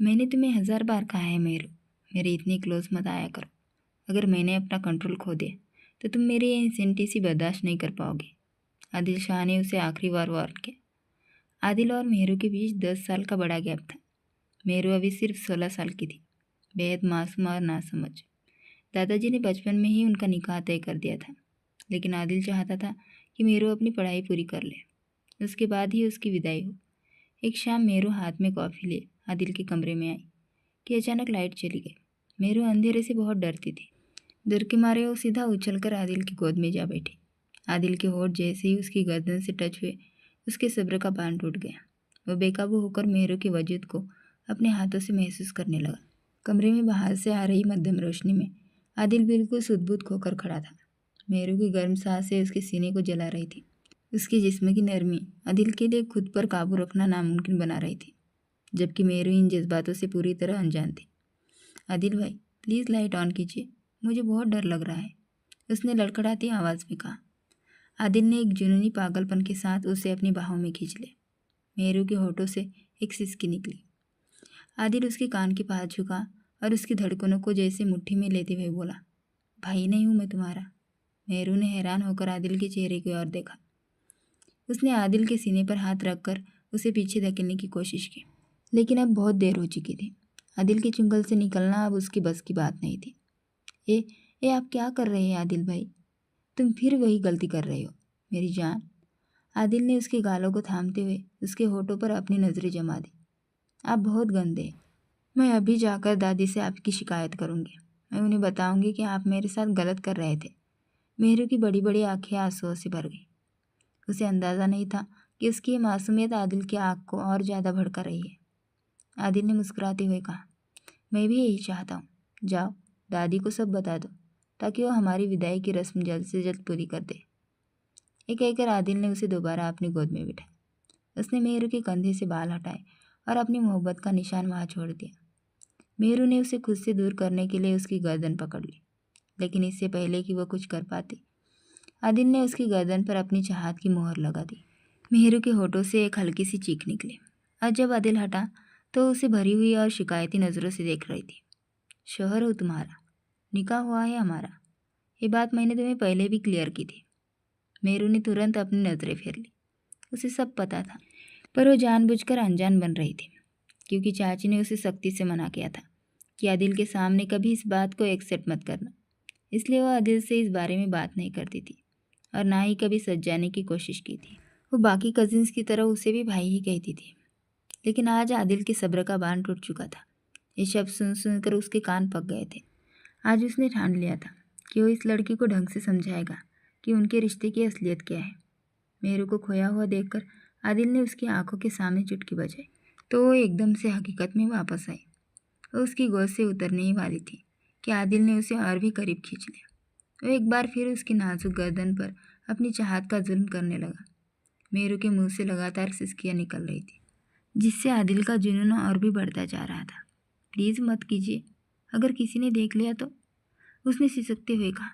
मैंने तुम्हें 1000 बार कहा है मेरू, मेरे इतनी क्लोज मत आया करो। अगर मैंने अपना कंट्रोल खो दिया तो तुम मेरी ये इंसेंटिसी बर्दाश्त नहीं कर पाओगे। आदिल शाह ने उसे आखिरी बार वार्न किया। आदिल और मेहरू के बीच 10 साल का बड़ा गैप था। मेहरू अभी सिर्फ 16 साल की थी, बेहद मासूम और नासमझ। दादाजी ने बचपन में ही उनका निकाह तय कर दिया था, लेकिन आदिल चाहता था कि मेहरू अपनी पढ़ाई पूरी कर ले, उसके बाद ही उसकी विदाई हो। एक शाम मेहरू हाथ में कॉफ़ी ले आदिल के कमरे में आई कि अचानक लाइट चली गई। मेहरू अंधेरे से बहुत डरती थी। डर के मारे वो सीधा उछलकर आदिल की गोद में जा बैठी। आदिल के होठ जैसे ही उसकी गर्दन से टच हुए, उसके सब्र का बांध टूट गया। वह बेकाबू होकर मेहरू के वजूद को अपने हाथों से महसूस करने लगा। कमरे में बाहर से आ रही मध्यम रोशनी में आदिल बिल्कुल सुध-बुध खोकर खड़ा था। मेहरू की गर्म सांसें उसके सीने को जला रही थी। उसके जिस्म की नरमी आदिल के लिए खुद पर काबू रखना नामुमकिन बना रही थी, जबकि मेहरू इन जज्बातों से पूरी तरह अनजान थी। आदिल भाई, प्लीज़ लाइट ऑन कीजिए, मुझे बहुत डर लग रहा है, उसने लड़खड़ाती आवाज़ में कहा। आदिल ने एक जुनूनी पागलपन के साथ उसे अपनी बाहों में खींच लिया। मेहरू के होठों से एक सिसकी निकली। आदिल उसके कान के पास झुका और उसकी धड़कनों को जैसे मुट्ठी में लेते हुए बोला, भाई नहीं हूँ मैं तुम्हारा। मेहरू ने हैरान होकर आदिल के चेहरे की ओर देखा। उसने आदिल के सीने पर हाथ रखकर उसे पीछे धकेलने की कोशिश की, लेकिन अब बहुत देर हो चुकी थी। आदिल के चुंगल से निकलना अब उसकी बस की बात नहीं थी। ए आप क्या कर रहे हैं आदिल भाई? तुम फिर वही गलती कर रहे हो मेरी जान। आदिल ने उसके गालों को थामते हुए उसके होठों पर अपनी नज़रें जमा दी। आप बहुत गंदे हैं। मैं अभी जाकर दादी से आपकी शिकायत करूंगी। मैं उन्हें बताऊंगी कि आप मेरे साथ गलत कर रहे थे। मेहरू की बड़ी बड़ी आंखें आंसुओं से भर गई। उसे अंदाज़ा नहीं था कि उसकी ये मासूमियत आदिल की आँख को और ज़्यादा भड़का रही है। आदिल ने मुस्कुराते हुए कहा, मैं भी यही चाहता हूँ। जाओ दादी को सब बता दो ताकि वो हमारी विदाई की रस्म जल्द से जल्द पूरी कर दे। ये कहकर आदिल ने उसे दोबारा अपनी गोद में बिठाया। उसने मेहरू के कंधे से बाल हटाए और अपनी मोहब्बत का निशान वहाँ छोड़ दिया। मेहरू ने उसे खुद से दूर करने के लिए उसकी गर्दन पकड़ ली, लेकिन इससे पहले कि वह कुछ कर पाती, आदिल ने उसकी गर्दन पर अपनी चाहत की मोहर लगा दी। मेहरू के होठों से एक हल्की सी चीख निकली और जब आदिल हटा तो उसे भरी हुई और शिकायती नज़रों से देख रही थी। शौहर हो तुम्हारा, निकाह हुआ है हमारा, ये बात मैंने तुम्हें पहले भी क्लियर की थी। मेहरू ने तुरंत अपनी नज़रें फेर ली। उसे सब पता था, पर वो जानबूझकर अनजान बन रही थी, क्योंकि चाची ने उसे सख्ती से मना किया था कि आदिल के सामने कभी इस बात को एक्सेप्ट मत करना। इसलिए वह आदिल से इस बारे में बात नहीं करती थी और ना ही कभी सच जाने की कोशिश की थी। वो बाकी कजिन्स की तरह उसे भी भाई ही कहती थी। लेकिन आज आदिल के सब्र का बांध टूट चुका था। ये शब्द सुन सुनकर उसके कान पक गए थे। आज उसने ठान लिया था कि वो इस लड़की को ढंग से समझाएगा कि उनके रिश्ते की असलियत क्या है। मेहरू को खोया हुआ देखकर आदिल ने उसकी आंखों के सामने चुटकी बजाई तो वो एकदम से हकीकत में वापस आई। वो उसकी गोद से उतरने ही वाली थी कि आदिल ने उसे और भी करीब खींच लिया। वो एक बार फिर उसकी नाजुक गर्दन पर अपनी चाहत का जुल्म करने लगा। मेहरू के मुंह से लगातार सिसकियाँ निकल रही थी, जिससे आदिल का जुनून और भी बढ़ता जा रहा था। प्लीज़ मत कीजिए, अगर किसी ने देख लिया तो, उसने सिसकते हुए कहा।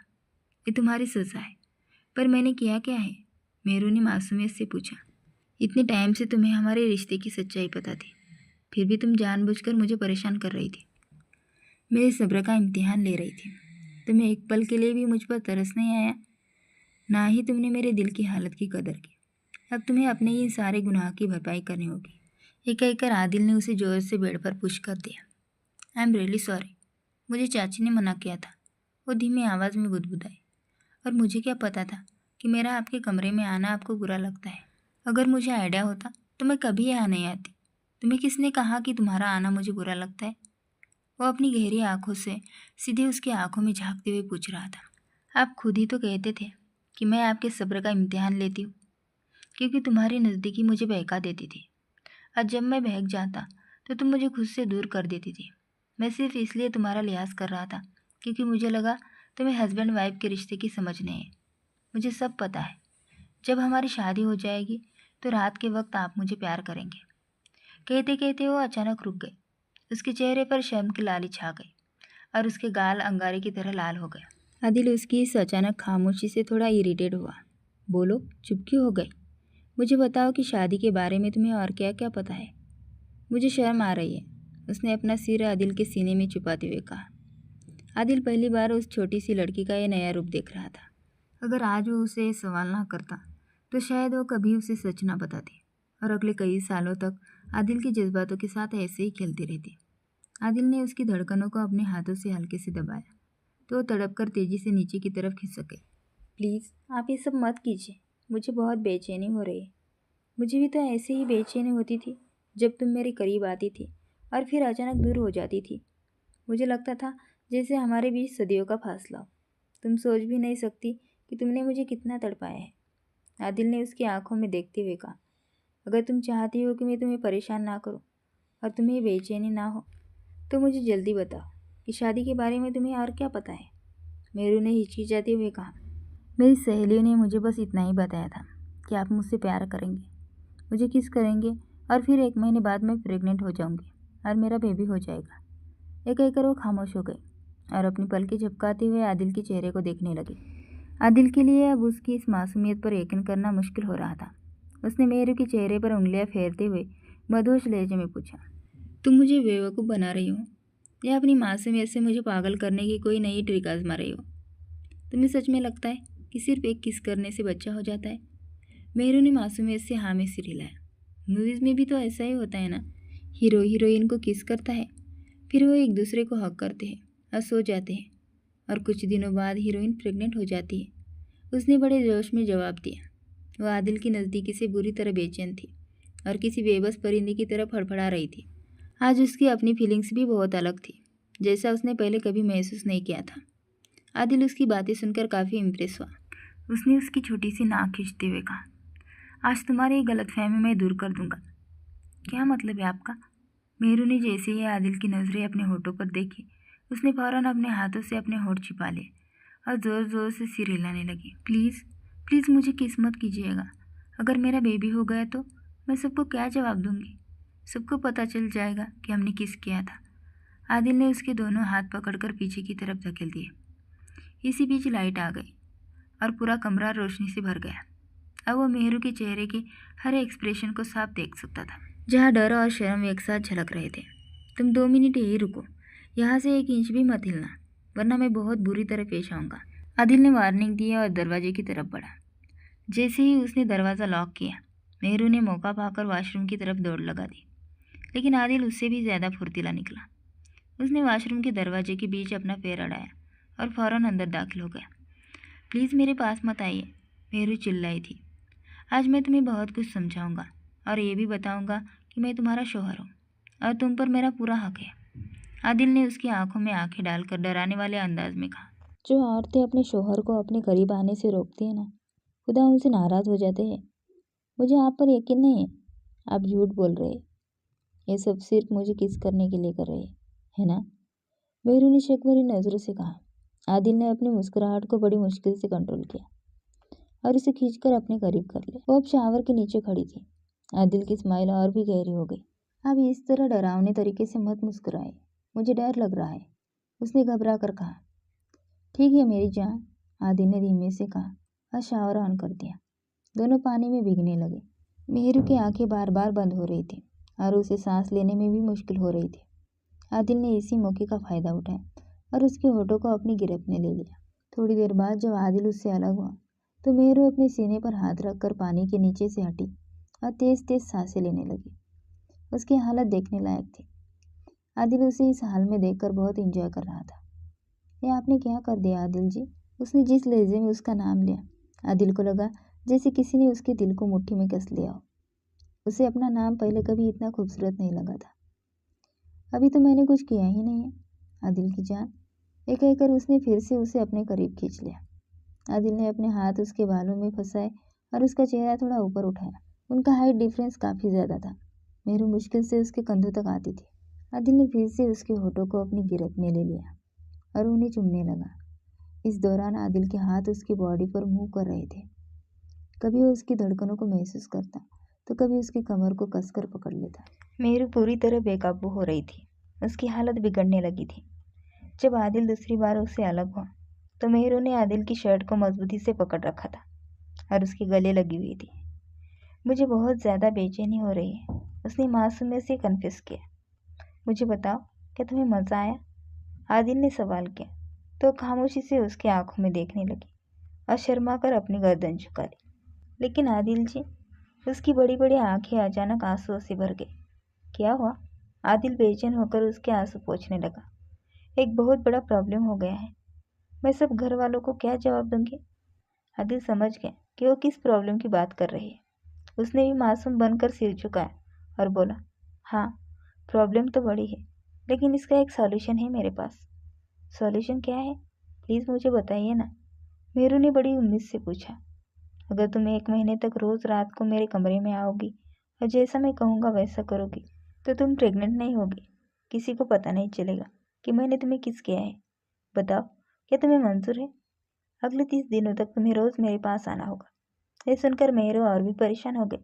ये तुम्हारी सज़ा है। पर मैंने किया क्या है? मेहरू ने मासूमियत से पूछा। इतने टाइम से तुम्हें हमारे रिश्ते की सच्चाई पता थी, फिर भी तुम जानबूझकर मुझे परेशान कर रही थी, मेरे सब्र का इम्तिहान ले रही थी। तुम्हें एक पल के लिए भी मुझ पर तरस नहीं आया, ना ही तुमने मेरे दिल की हालत की कदर की। अब तुम्हें अपने ही सारे गुनाह की भरपाई करनी होगी। ये कहकर आदिल ने उसे जोर से बेड पर पुश कर दिया। आई एम रियली सॉरी, मुझे चाची ने मना किया था, वो धीमी आवाज़ में बुदबुदाई। और मुझे क्या पता था कि मेरा आपके कमरे में आना आपको बुरा लगता है। अगर मुझे आइडिया होता तो मैं कभी यहाँ नहीं आती। तुम्हें किसने कहा कि तुम्हारा आना मुझे बुरा लगता है? वो अपनी गहरी आंखों से सीधे उसकी आंखों में झांकते हुए पूछ रहा था। आप खुद ही तो कहते थे कि मैं आपके सब्र का इम्तिहान लेती हूँ, क्योंकि तुम्हारी नज़दीकी मुझे बहका देती थी, और जब मैं बहक जाता तो तुम मुझे खुद से दूर कर देती थी। मैं सिर्फ इसलिए तुम्हारा लिहाज कर रहा था क्योंकि मुझे लगा तुम्हें हस्बैंड वाइफ के रिश्ते की समझ नहीं है। मुझे सब पता है। जब हमारी शादी हो जाएगी तो रात के वक्त आप मुझे प्यार करेंगे। कहते कहते वो अचानक रुक गए। उसके चेहरे पर शर्म की लाली छा गई और उसके गाल अंगारे की तरह लाल हो गए। आदिल उसकी इस अचानक खामोशी से थोड़ा इरिटेट हुआ। बोलो, चुप क्यों हो गई? मुझे बताओ कि शादी के बारे में तुम्हें और क्या क्या पता है। मुझे शर्म आ रही है, उसने अपना सिर आदिल के सीने में छुपाते हुए कहा। आदिल पहली बार उस छोटी सी लड़की का ये नया रूप देख रहा था। अगर आज वो उसे सवाल ना करता तो शायद वो कभी उसे सच ना बताती और अगले कई सालों तक आदिल के जज्बातों के साथ ऐसे ही खेलती रहती। आदिल ने उसकी धड़कनों को अपने हाथों से हल्के से दबाया तो वो तड़प कर तेजी से नीचे की तरफ खिसक गई। प्लीज़ आप ये सब मत कीजिए, मुझे बहुत बेचैनी हो रही है। मुझे भी तो ऐसे ही बेचैनी होती थी जब तुम मेरे करीब आती थी और फिर अचानक दूर हो जाती थी। मुझे लगता था जैसे हमारे बीच सदियों का फासला हो। तुम सोच भी नहीं सकती कि तुमने मुझे कितना तड़पाया है। आदिल ने उसकी आंखों में देखते हुए कहा, अगर तुम चाहती हो कि मैं तुम्हें परेशान ना करूं और तुम्हें बेचैनी ना हो तो मुझे जल्दी बताओ कि शादी के बारे में तुम्हें और क्या पता है। मेरू ने हिचकिचाते हुए कहा, मेरी सहेलियों ने मुझे बस इतना ही बताया था कि आप मुझसे प्यार करेंगे, मुझे किस करेंगे और फिर 1 महीने बाद मैं प्रेग्नेंट हो जाऊंगी और मेरा बेबी हो जाएगा। ये कहकर वो खामोश हो गई और अपनी पलकें झपकाते हुए आदिल के चेहरे को देखने लगी। आदिल के लिए अब उसकी इस मासूमियत पर यकीन करना मुश्किल हो रहा था। उसने मेहरू के चेहरे पर उंगलियां फेरते हुए मधोश लहजे में पूछा, तुम मुझे बेवकूफ़ बना रही हो या अपनी मासूमियत से मुझे पागल करने की कोई नई ट्रिक आजमा रही हो? तुम्हें सच में लगता है कि सिर्फ एक किस करने से बच्चा हो जाता है? मेहरू ने मासूमियत से हाँ में सिर हिलाया। मूवीज़ में भी तो ऐसा ही होता है ना, हीरो हीरोइन को किस करता है, फिर वो एक दूसरे को हक करते हैं और सो जाते हैं और कुछ दिनों बाद हीरोइन प्रेग्नेंट हो जाती है। उसने बड़े जोश में जवाब दिया। वह आदिल की नज़दीकी से बुरी तरह बेचैन थी और किसी बेबस परिंदे की तरह फड़फड़ा रही थी। आज उसकी अपनी फीलिंग्स भी बहुत अलग थी, जैसा उसने पहले कभी महसूस नहीं किया था। आदिल उसकी बातें सुनकर काफ़ी इम्प्रेस हुआ। उसने उसकी छोटी सी नाक खींचते हुए कहा, आज तुम्हारी गलतफहमी मैं दूर कर दूंगा। क्या मतलब है आपका? मेहरू ने जैसे ही आदिल की नज़रें अपने होठों पर देखी, उसने फौरन अपने हाथों से अपने होठ छिपा लिए और ज़ोर ज़ोर से सिर हिलाने लगी। प्लीज़ प्लीज़ मुझे किस मत कीजिएगा। अगर मेरा बेबी हो गया तो मैं सबको क्या जवाब दूंगी? सबको पता चल जाएगा कि हमने किस किया था। आदिल ने उसके दोनों हाथ पकड़कर पीछे की तरफ धकेल दिए। इसी बीच लाइट आ गई और पूरा कमरा रोशनी से भर गया। अब वो मेहरू के चेहरे के हर एक्सप्रेशन को साफ देख सकता था, जहाँ डर और शर्म एक साथ झलक रहे थे। तुम 2 मिनट यही रुको, यहाँ से 1 इंच भी मत हिलना, वरना मैं बहुत बुरी तरह पेश आऊँगा। आदिल ने वार्निंग दी और दरवाजे की तरफ बढ़ा। जैसे ही उसने दरवाज़ा लॉक किया, मेहरू ने मौका पाकर वॉशरूम की तरफ दौड़ लगा दी, लेकिन आदिल उससे भी ज़्यादा फुर्तीला निकला। उसने वॉशरूम के दरवाजे के बीच अपना पैर अड़ाया और फौरन अंदर दाखिल हो गया। प्लीज़ मेरे पास मत आइए, मेहरू चिल्लाई थी। आज मैं तुम्हें बहुत कुछ समझाऊंगा और ये भी बताऊंगा कि मैं तुम्हारा शौहर हूँ और तुम पर मेरा पूरा हक है। आदिल ने उसकी आंखों में आंखें डालकर डराने वाले अंदाज में कहा। जो औरतें अपने शौहर को अपने करीब आने से रोकती हैं ना, खुदा उनसे नाराज़ हो जाते हैं। मुझे आप पर यकीन नहीं है, आप झूठ बोल रहे हैं। ये सब सिर्फ मुझे किस करने के लिए कर रहे हैं, है ना? मेहरू ने शक भरी नज़रों से कहा। आदिल ने अपनी मुस्कुराहट को बड़ी मुश्किल से कंट्रोल किया और उसे खींचकर अपने करीब कर लिया। वो अब शावर के नीचे खड़ी थी। आदिल की स्माइल और भी गहरी हो गई। अब इस तरह डरावने तरीके से मत मुस्कुराए, मुझे डर लग रहा है, उसने घबरा कर कहा। ठीक है मेरी जान, आदिल ने धीमे से कहा और शावर ऑन कर दिया। दोनों पानी में भीगने लगे। मेहरू की आंखें बार बार बंद हो रही थी और उसे सांस लेने में भी मुश्किल हो रही थी। आदिल ने इसी मौके का फ़ायदा उठाया और उसके होठों को अपनी गिरफ्त में ले लिया। थोड़ी देर बाद जब आदिल उससे अलग हुआ तो मेहरू अपने सीने पर हाथ रखकर पानी के नीचे से हटी और तेज तेज सांसें लेने लगी। उसकी हालत देखने लायक थी। आदिल उसे इस हाल में देखकर बहुत एंजॉय कर रहा था। ये आपने क्या कर दिया आदिल जी? उसने जिस लहजे में उसका नाम लिया, आदिल को लगा जैसे किसी ने उसके दिल को मुट्ठी में कस लिया हो। उसे अपना नाम पहले कभी इतना खूबसूरत नहीं लगा था। अभी तो मैंने कुछ किया ही नहीं है, आदिल की जान, ये कहकर उसने फिर से उसे अपने करीब खींच लिया। आदिल ने अपने हाथ उसके बालों में फंसाए और उसका चेहरा थोड़ा ऊपर उठाया। उनका हाइट डिफरेंस काफ़ी ज़्यादा था। मेहरू मुश्किल से उसके कंधों तक आती थी। आदिल ने फिर से उसके होठों को अपनी गिरफ्त में ले लिया और उन्हें चूमने लगा। इस दौरान आदिल के हाथ उसकी बॉडी पर मूव कर रहे थे। कभी वो उसकी धड़कनों को महसूस करता तो कभी उसकी कमर को कसकर पकड़ लेता। मेहरू पूरी तरह बेकाबू हो रही थी। उसकी हालत बिगड़ने लगी थी। जब आदिल दूसरी बार उससे अलग हुआ तो मेहरू ने आदिल की शर्ट को मजबूती से पकड़ रखा था और उसके गले लगी हुई थी। मुझे बहुत ज़्यादा बेचैनी हो रही है, उसने मासूमियत से कन्फेस किया। मुझे बताओ, क्या तुम्हें मज़ा आया? आदिल ने सवाल किया तो खामोशी से उसकी आंखों में देखने लगी और शर्मा कर अपनी गर्दन झुका ली। लेकिन आदिल जी, उसकी बड़ी बड़ी आंखें अचानक आंसुओं से भर गई। क्या हुआ? आदिल बेचैन होकर उसके आंसू पोंछने लगा। एक बहुत बड़ा प्रॉब्लम हो गया है। मैं सब घर वालों को क्या जवाब दूंगी? आदिल समझ गया कि वो किस प्रॉब्लम की बात कर रही है। उसने भी मासूम बनकर सिर झुकाया और बोला, हाँ, प्रॉब्लम तो बड़ी है, लेकिन इसका एक सॉल्यूशन है मेरे पास। सॉल्यूशन क्या है? प्लीज़ मुझे बताइए ना। मेरू ने बड़ी उम्मीद से पूछा। अगर तुम 1 महीने तक रोज़ रात को मेरे कमरे में आओगी और जैसा मैं कहूँगा वैसा करोगी तो तुम प्रेग्नेंट नहीं होगी। किसी को पता नहीं चलेगा कि मैंने तुम्हें किस किया है। बताओ, क्या तुम्हें मंजूर है? अगले 30 दिनों तक तुम्हें रोज़ मेरे पास आना होगा। ये सुनकर मेहरू और भी परेशान हो गए।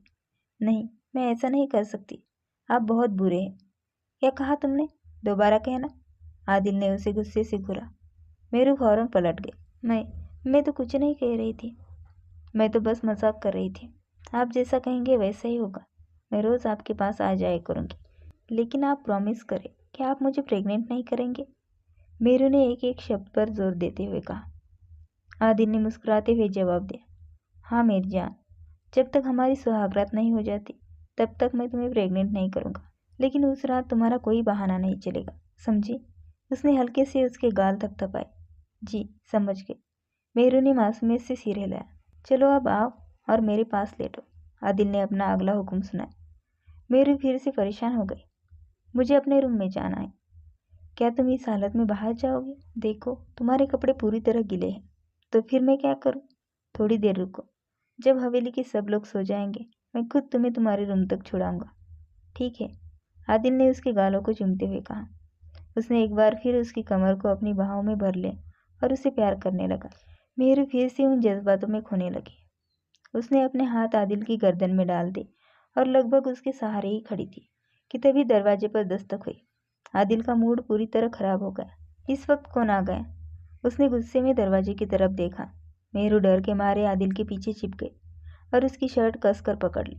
नहीं, मैं ऐसा नहीं कर सकती। आप बहुत बुरे हैं। क्या कहा तुमने? दोबारा कहना। आदिल ने उसे गुस्से से घूरा। मेरू फौरन पलट गई। मैं तो कुछ नहीं कह रही थी। मैं तो बस मजाक कर रही थी। आप जैसा कहेंगे वैसा ही होगा। मैं रोज़ आपके पास आ जाया करूँगी, लेकिन आप प्रॉमिस करें कि आप मुझे प्रेग्नेंट नहीं करेंगे। मेरू ने एक एक शब्द पर जोर देते हुए कहा। आदिल ने मुस्कुराते हुए जवाब दिया, हाँ मेरी जान, जब तक हमारी सुहागरात नहीं हो जाती तब तक मैं तुम्हें प्रेग्नेंट नहीं करूँगा। लेकिन उस रात तुम्हारा कोई बहाना नहीं चलेगा, समझी? उसने हल्के से उसके गाल थपथपाए। जी, समझ गए। मेहरू ने मासूमियत से सिर हिलाया। चलो अब आओ और मेरे पास लेटो। आदिल ने अपना अगला हुक्म सुनाया। मेरू फिर से परेशान हो गई। मुझे अपने रूम में जाना है। क्या तुम इस हालत में बाहर जाओगे? देखो, तुम्हारे कपड़े पूरी तरह गीले हैं। तो फिर मैं क्या करूं? थोड़ी देर रुको। जब हवेली के सब लोग सो जाएंगे मैं खुद तुम्हें तुम्हारे रूम तक छुड़ाऊंगा। ठीक है, आदिल ने उसके गालों को चूमते हुए कहा। उसने एक बार फिर उसकी कमर को अपनी बाहों में भर लिया और उसे प्यार करने लगा। मेहरू फिर से उन जज्बातों में खोने लगी। उसने अपने हाथ आदिल की गर्दन में डाल दिए और लगभग उसके सहारे ही खड़ी थी कि तभी दरवाजे पर दस्तक हुई। आदिल का मूड पूरी तरह खराब हो गया। इस वक्त कौन आ गया? उसने गुस्से में दरवाजे की तरफ देखा। मेहरू डर के मारे आदिल के पीछे छिप गई और उसकी शर्ट कसकर पकड़ ली।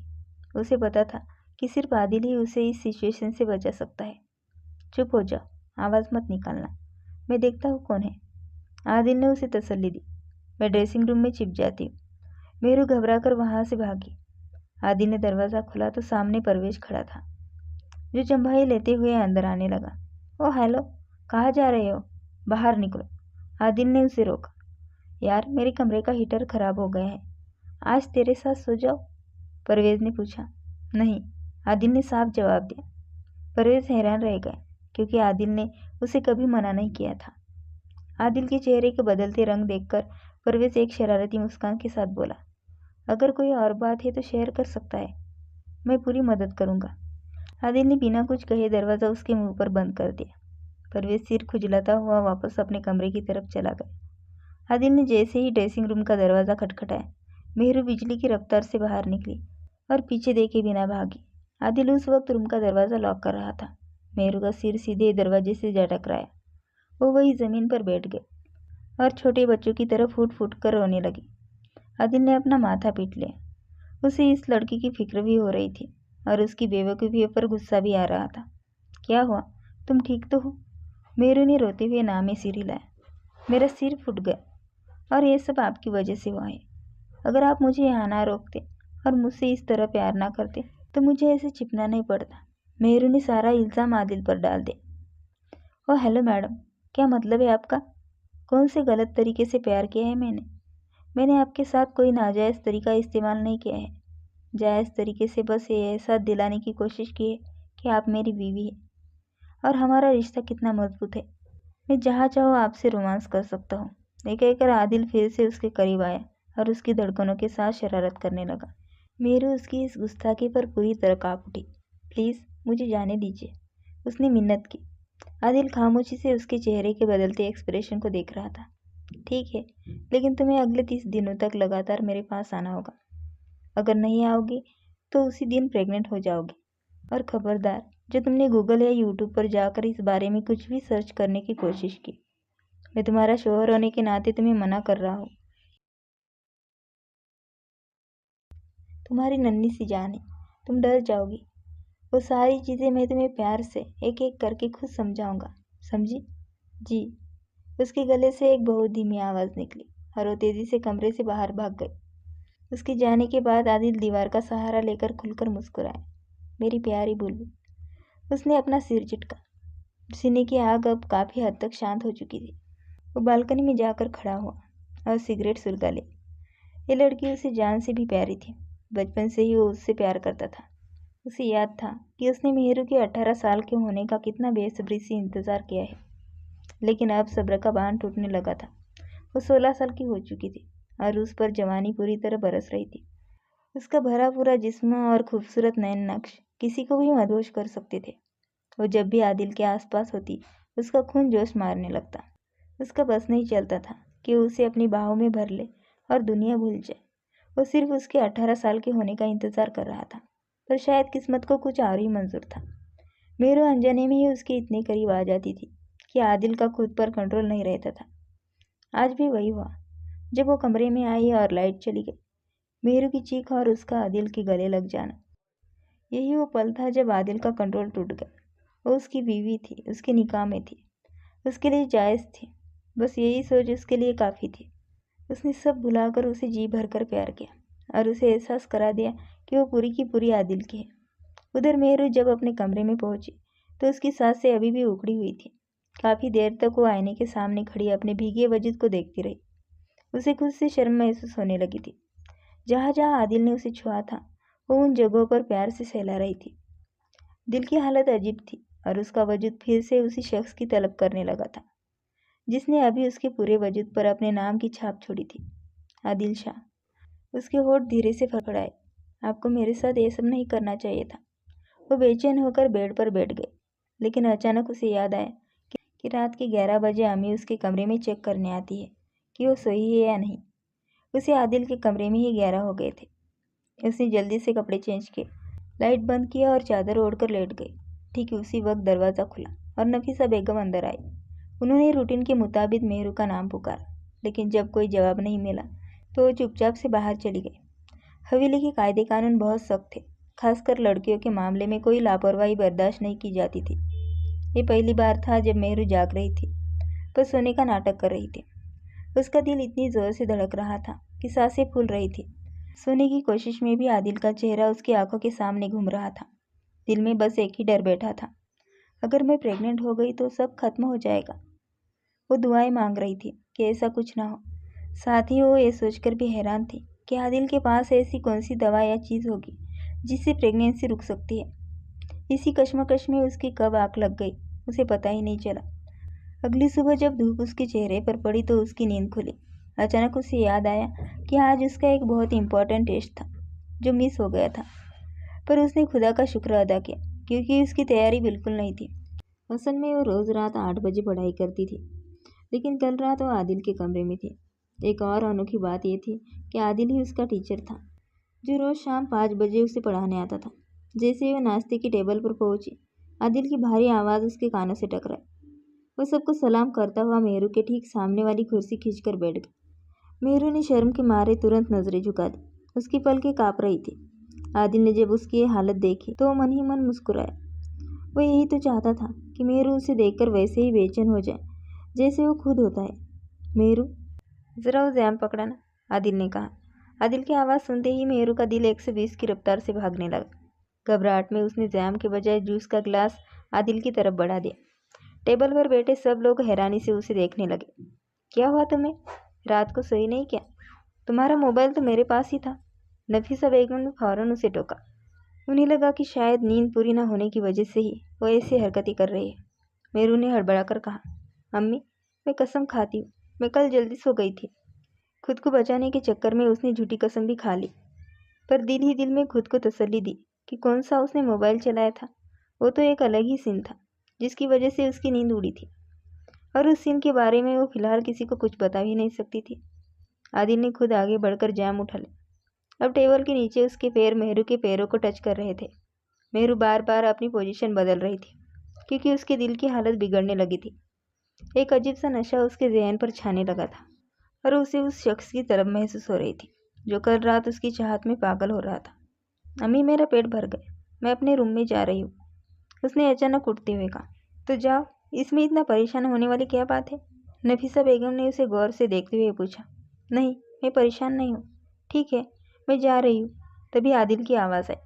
उसे पता था कि सिर्फ आदिल ही उसे इस सिचुएशन से बचा सकता है। चुप हो जाओ, आवाज़ मत निकालना, मैं देखता हूँ कौन है। आदिल ने उसे तसल्ली दी। मैं ड्रेसिंग रूम में छिप जाती हूँ। मेहरू घबराकर वहां से भागी। आदिल ने दरवाज़ा खोला तो सामने परवेश खड़ा था, जो चंबाई लेते हुए अंदर आने लगा। ओ हेलो, कहाँ जा रहे हो? बाहर निकलो। आदिल ने उसे रोका। यार, मेरे कमरे का हीटर खराब हो गया है, आज तेरे साथ सो जाओ? परवेज ने पूछा। नहीं, आदिल ने साफ जवाब दिया। परवेज हैरान रह गए क्योंकि आदिल ने उसे कभी मना नहीं किया था। आदिल के चेहरे के बदलते रंग देखकर परवेज एक शरारती मुस्कान के साथ बोला, अगर कोई और बात है तो शेयर कर सकता है, मैं पूरी मदद करूंगा। आदिल ने बिना कुछ कहे दरवाज़ा उसके मुंह पर बंद कर दिया। परवेज सिर खुजलाता हुआ वापस अपने कमरे की तरफ चला गया। आदिल ने जैसे ही ड्रेसिंग रूम का दरवाज़ा खटखटाया, मेहरू बिजली की रफ्तार से बाहर निकली और पीछे देखे बिना भागी। आदिल उस वक्त रूम का दरवाज़ा लॉक कर रहा था। मेहरू का सिर सीधे दरवाजे से जा टकराया। वो वही ज़मीन पर बैठ गए और छोटे बच्चों की तरह फूट फूट कर रोने लगी। आदिल ने अपना माथा पीट लिया। उसे इस लड़की की फिक्र भी हो रही थी और उसकी बेवकूफ़ी पर गुस्सा भी आ रहा था। क्या हुआ? तुम ठीक तो हो? मेरू ने रोते हुए नाम सिर हिलाया। मेरा सिर फूट गया और ये सब आपकी वजह से हुआ है। अगर आप मुझे यहाँ ना रोकते और मुझसे इस तरह प्यार ना करते तो मुझे ऐसे छिपना नहीं पड़ता। मेहरू ने सारा इल्ज़ाम आदिल पर डाल दिया। ओह हेलो मैडम, क्या मतलब है आपका? कौन से गलत तरीके से प्यार किया है मैंने आपके साथ कोई नाजायज़ तरीका इस्तेमाल नहीं किया है। जायज़ तरीके से बस ये एहसास दिलाने की कोशिश की है कि आप मेरी बीवी हैं और हमारा रिश्ता कितना मजबूत है। मैं जहाँ चाहूँ आपसे रोमांस कर सकता हूँ। ये कहकर आदिल फिर से उसके करीब आया और उसकी धड़कनों के साथ शरारत करने लगा। मेरू उसकी इस गुस्ताखी पर पूरी तरह काँप उठी। प्लीज़ मुझे जाने दीजिए, उसने मिन्नत की। आदिल खामोशी से उसके चेहरे के बदलते एक्सप्रेशन को देख रहा था। ठीक है, लेकिन तुम्हें अगले 30 दिनों तक लगातार मेरे पास आना होगा। अगर नहीं आओगी तो उसी दिन प्रेग्नेंट हो जाओगी। और खबरदार, जो तुमने गूगल या यूट्यूब पर जाकर इस बारे में कुछ भी सर्च करने की कोशिश की, मैं तुम्हारा शौहर होने के नाते तुम्हें मना कर रहा हूँ। तुम्हारी नन्ही सी जान है, तुम डर जाओगी। वो सारी चीज़ें मैं तुम्हें प्यार से एक एक करके खुद समझाऊंगा, समझी? जी। उसके गले से एक बहुत धीमी आवाज़ निकली और वो तेजी से कमरे से बाहर भाग गई। उसके जाने के बाद आदिल दीवार का सहारा लेकर खुलकर मुस्कुराया। मेरी प्यारी बुलबुल। उसने अपना सिर झटका। सीने की आग अब काफ़ी हद तक शांत हो चुकी थी। वो बालकनी में जाकर खड़ा हुआ और सिगरेट सुलगा ले। ये लड़की उसे जान से भी प्यारी थी। बचपन से ही वो उससे प्यार करता था। उसे याद था कि उसने मेहरू के 18 साल के होने का कितना बेसब्री से इंतज़ार किया है, लेकिन अब सब्र का बांध टूटने लगा था। वो 16 साल की हो चुकी थी और उस पर जवानी पूरी तरह बरस रही थी। उसका भरा पूरा जिस्म और खूबसूरत नयन नक्श किसी को भी मदहोश कर सकते थे। वो जब भी आदिल के आसपास होती, उसका खून जोश मारने लगता। उसका बस नहीं चलता था कि वो उसे अपनी बाहों में भर ले और दुनिया भूल जाए। वो सिर्फ उसके 18 साल के होने का इंतज़ार कर रहा था, पर शायद किस्मत को कुछ और ही मंजूर था। मेरू अनजाने में ही उसके इतने करीब आ जाती थी कि आदिल का खुद पर कंट्रोल नहीं रहता था। आज भी वही हुआ। जब वो कमरे में आई और लाइट चली गई, मेहरू की चीख और उसका आदिल के गले लग जाना, यही वो पल था जब आदिल का कंट्रोल टूट गया। वो उसकी बीवी थी, उसके निकाह में थी, उसके लिए जायज़ थी। बस यही सोच उसके लिए काफ़ी थी। उसने सब भुलाकर उसे जी भरकर प्यार किया और उसे एहसास करा दिया कि वो पूरी की पूरी आदिल की है। उधर मेहरू जब अपने कमरे में पहुंची तो उसकी सांसें अभी भी उखड़ी हुई थी। काफ़ी देर तक वो आईने के सामने खड़ी अपने भीगे वजूद को देखती रही। उसे खुद से शर्म महसूस होने लगी थी। जहाँ जहाँ आदिल ने उसे छुआ था, वो उन जगहों पर प्यार से सहला रही थी। दिल की हालत अजीब थी और उसका वजूद फिर से उसी शख्स की तलब करने लगा था जिसने अभी उसके पूरे वजूद पर अपने नाम की छाप छोड़ी थी। आदिल शाह। उसके होठ धीरे से फड़फड़ाए। आपको मेरे साथ ये सब नहीं करना चाहिए था। वो बेचैन होकर बेड पर बैठ गई, लेकिन अचानक उसे याद आया कि रात के 11 बजे अम्मी उसके कमरे में चेक करने आती है कि वो सही है या नहीं। उसे आदिल के कमरे में ही 11 हो गए थे। उसने जल्दी से कपड़े चेंज किए, लाइट बंद किया और चादर ओढ़कर लेट गई। ठीक उसी वक्त दरवाज़ा खुला और नफीसा बेगम अंदर आई। उन्होंने रूटीन के मुताबिक मेहरू का नाम पुकारा, लेकिन जब कोई जवाब नहीं मिला तो वो चुपचाप से बाहर चली गई। हवेली के कायदे कानून बहुत सख्त थे। खासकर लड़कियों के मामले में कोई लापरवाही बर्दाश्त नहीं की जाती थी। ये पहली बार था जब मेहरू जाग रही थी, पर सोने का नाटक कर रही थी। उसका दिल इतनी ज़ोर से धड़क रहा था कि सांसें फूल रही थी। सोने की कोशिश में भी आदिल का चेहरा उसकी आंखों के सामने घूम रहा था। दिल में बस एक ही डर बैठा था, अगर मैं प्रेग्नेंट हो गई तो सब खत्म हो जाएगा। वो दुआएं मांग रही थी कि ऐसा कुछ ना हो। साथ ही वो ये सोचकर भी हैरान थी कि आदिल के पास ऐसी कौन सी दवा या चीज़ होगी जिससे प्रेगनेंसी रुक सकती है। इसी कश्मकश में उसकी कब आँख लग गई, उसे पता ही नहीं चला। अगली सुबह जब धूप उसके चेहरे पर पड़ी तो उसकी नींद खुली। अचानक उसे याद आया कि आज उसका एक बहुत इम्पोर्टेंट टेस्ट था जो मिस हो गया था, पर उसने खुदा का शुक्र अदा किया क्योंकि उसकी तैयारी बिल्कुल नहीं थी। असल में वो रोज़ रात 8 बजे पढ़ाई करती थी, लेकिन कल रात वो आदिल के कमरे में थी। एक और अनोखी बात यह थी कि आदिल ही उसका टीचर था, जो रोज़ शाम 5 बजे उसे पढ़ाने आता था। जैसे ही वो नाश्ते की टेबल पर पहुंची, आदिल की भारी आवाज़ उसके कानों से टकराई। वो सबको सलाम करता हुआ मेहरू के ठीक सामने वाली कुर्सी खींचकर बैठ गया। मेहरू ने शर्म के मारे तुरंत नजरें झुका दी। उसकी पलकें काँप रही थी। आदिल ने जब उसकी ये हालत देखी तो वो मन ही मन मुस्कुराया। वो यही तो चाहता था कि मेहरू उसे देखकर वैसे ही बेचैन हो जाए जैसे वो खुद होता है। मेहरू, ज़रा वो जैम पकड़ाना, आदिल ने कहा। आदिल की आवाज़ सुनते ही मेहरू का दिल 120 की रफ्तार से भागने लगा। घबराहट में उसने जैम के बजाय जूस का गिलास आदिल की तरफ बढ़ा दिया। टेबल पर बैठे सब लोग हैरानी से उसे देखने लगे। क्या हुआ तुम्हें? रात को सोई नहीं क्या? तुम्हारा मोबाइल तो मेरे पास ही था। नफीसा बेगम ने फौरन उसे टोका। उन्हें लगा कि शायद नींद पूरी न होने की वजह से ही वो ऐसी हरकतें कर रही है। मेरू ने हड़बड़ाकर कहा, अम्मी, मैं कसम खाती हूँ, मैं कल जल्दी सो गई थी। खुद को बचाने के चक्कर में उसने झूठी कसम भी खा ली, पर दिल ही दिल में खुद को तसल्ली दी कि कौन सा उसने मोबाइल चलाया था। वो तो एक अलग ही सीन था जिसकी वजह से उसकी नींद उड़ी थी, और उस सीन के बारे में वो फिलहाल किसी को कुछ बता भी नहीं सकती थी। आदिल ने खुद आगे बढ़कर जैम उठा लिया। अब टेबल के नीचे उसके पैर मेहरू के पैरों को टच कर रहे थे। मेहरू बार बार अपनी पोजीशन बदल रही थी क्योंकि उसके दिल की हालत बिगड़ने लगी थी। एक अजीब सा नशा उसके जहन पर छाने लगा था और उसे उस शख्स की तलब महसूस हो रही थी जो कल रात उसकी चाहत में पागल हो रहा था। अम्मी, मेरा पेट भर गया, मैं अपने रूम में जा रही हूँ। उसने अचानक उठते हुए कहा। तो जाओ, इसमें इतना परेशान होने वाली क्या बात है? नफीसा बेगम ने उसे गौर से देखते हुए पूछा। नहीं, मैं परेशान नहीं हूँ। ठीक है, मैं जा रही हूँ। तभी आदिल की आवाज़ आई।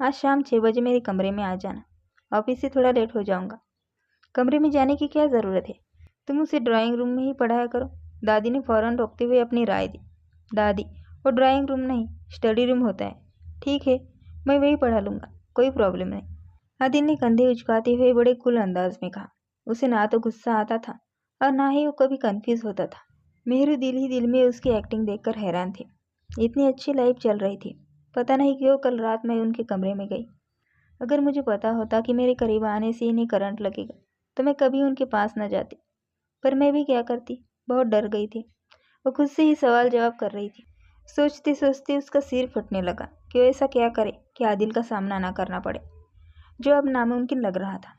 आज शाम 6 बजे मेरे कमरे में आ जाना। ऑफिस से थोड़ा लेट हो जाऊंगा। कमरे में जाने की क्या ज़रूरत है? तुम उसे ड्राइंग रूम में ही पढ़ाया करो। दादी ने फौरन रोकते हुए अपनी राय दी। दादी, वो ड्राइंग रूम नहीं, स्टडी रूम होता है। ठीक है, मैं वही पढ़ा लूँगा, कोई प्रॉब्लम नहीं। आदिल ने कंधे उचकाते हुए बड़े कुल अंदाज में कहा। उसे ना तो गुस्सा आता था और ना ही वो कभी कंफ्यूज होता था। मेहरू दिल ही दिल में उसकी एक्टिंग देखकर हैरान थे। इतनी अच्छी लाइफ चल रही थी, पता नहीं क्यों कल रात मैं उनके कमरे में गई। अगर मुझे पता होता कि मेरे करीब आने से इन्हें करंट लगेगा तो मैं कभी उनके पास न जाती। पर मैं भी क्या करती, बहुत डर गई थी। वो खुद से ही सवाल जवाब कर रही थी। सोचते सोचते उसका सिर फटने लगा कि वो ऐसा क्या करे कि आदिल का सामना ना करना पड़े, जो अब नामुमकिन लग रहा था।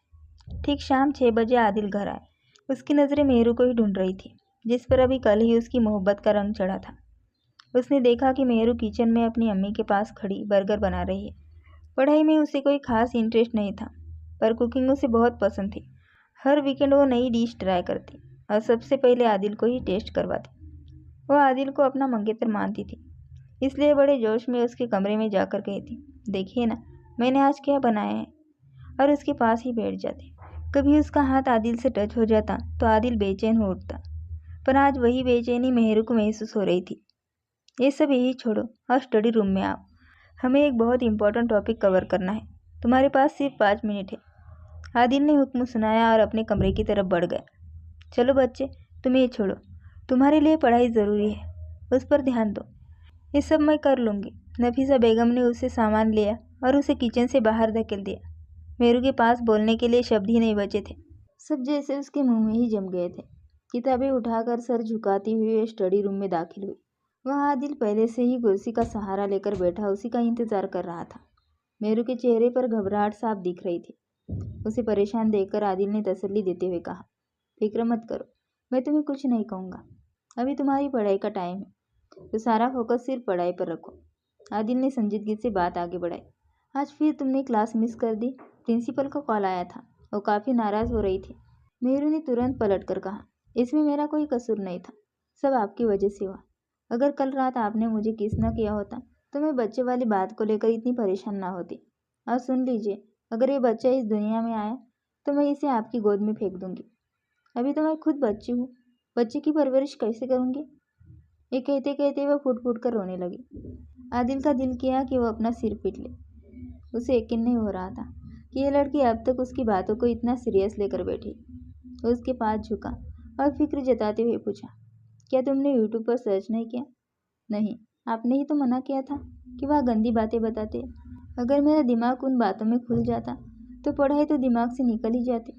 ठीक शाम 6 बजे आदिल घर आए। उसकी नज़रें मेहरू को ही ढूंढ रही थी, जिस पर अभी कल ही उसकी मोहब्बत का रंग चढ़ा था। उसने देखा कि मेहरू किचन में अपनी अम्मी के पास खड़ी बर्गर बना रही है। पढ़ाई में उसे कोई खास इंटरेस्ट नहीं था, पर कुकिंग उसे बहुत पसंद थी। हर वीकेंड वो नई डिश ट्राई करती और सबसे पहले आदिल को ही टेस्ट करवाती। वह आदिल को अपना मंगेतर मानती थी, इसलिए बड़े जोश में उसके कमरे में जाकर कहती, देखिए ना, मैंने आज क्या बनाया है, और उसके पास ही बैठ जाती। कभी उसका हाथ आदिल से टच हो जाता तो आदिल बेचैन हो उठता, पर आज वही बेचैनी मेहरू को महसूस हो रही थी। ये सब यही छोड़ो और स्टडी रूम में आओ। हमें एक बहुत इंपॉर्टेंट टॉपिक कवर करना है। तुम्हारे पास सिर्फ 5 मिनट है। आदिल ने हुक्म सुनाया और अपने कमरे की तरफ बढ़ गया। चलो बच्चे, तुम ये छोड़ो, तुम्हारे लिए पढ़ाई ज़रूरी है, उस पर ध्यान दो। ये सब मैं कर लूँगी। नफीसा बेगम ने उससे सामान लिया और उसे किचन से बाहर धकेल दिया। मेरू के पास बोलने के लिए शब्द ही नहीं बचे थे। सब जैसे उसके मुंह में ही जम गए थे। किताबें उठाकर सर झुकाती हुई स्टडी रूम में दाखिल हुई। वहाँ आदिल पहले से ही कुर्सी का सहारा लेकर बैठा उसी का इंतजार कर रहा था। मेरू के चेहरे पर घबराहट साफ दिख रही थी। उसे परेशान देखकर आदिल ने तसल्ली देते हुए कहा, फिक्र मत करो, मैं तुम्हें कुछ नहीं कहूँगा। अभी तुम्हारी पढ़ाई का टाइम है, तो सारा फोकस सिर्फ पढ़ाई पर रखो। आदिल ने संजीदगी से बात आगे बढ़ाई। आज फिर तुमने क्लास मिस कर दी। प्रिंसिपल का कॉल आया था, वो काफ़ी नाराज़ हो रही थी। मेहरू ने तुरंत पलट कर कहा, इसमें मेरा कोई कसूर नहीं था, सब आपकी वजह से हुआ। अगर कल रात आपने मुझे किस न किया होता तो मैं बच्चे वाली बात को लेकर इतनी परेशान ना होती। और सुन लीजिए, अगर ये बच्चा इस दुनिया में आया तो मैं इसे आपकी गोद में फेंक दूंगी। अभी तो मैं खुद बच्ची हूँ, बच्चे की परवरिश कैसे करूँगी? ये कहते कहते वह फूट फूट कर रोने लगी। आदिल का दिल किया कि वह अपना सिर पीट ले। उसे यकीन नहीं हो रहा था कि यह लड़की अब तक उसकी बातों को इतना सीरियस लेकर बैठी। वो उसके पास झुका और फिक्र जताते हुए पूछा, क्या तुमने यूट्यूब पर सर्च नहीं किया? नहीं, आपने ही तो मना किया था कि वह गंदी बातें बताते। अगर मेरा दिमाग उन बातों में खुल जाता तो पढ़ाई तो दिमाग से निकल ही जाती।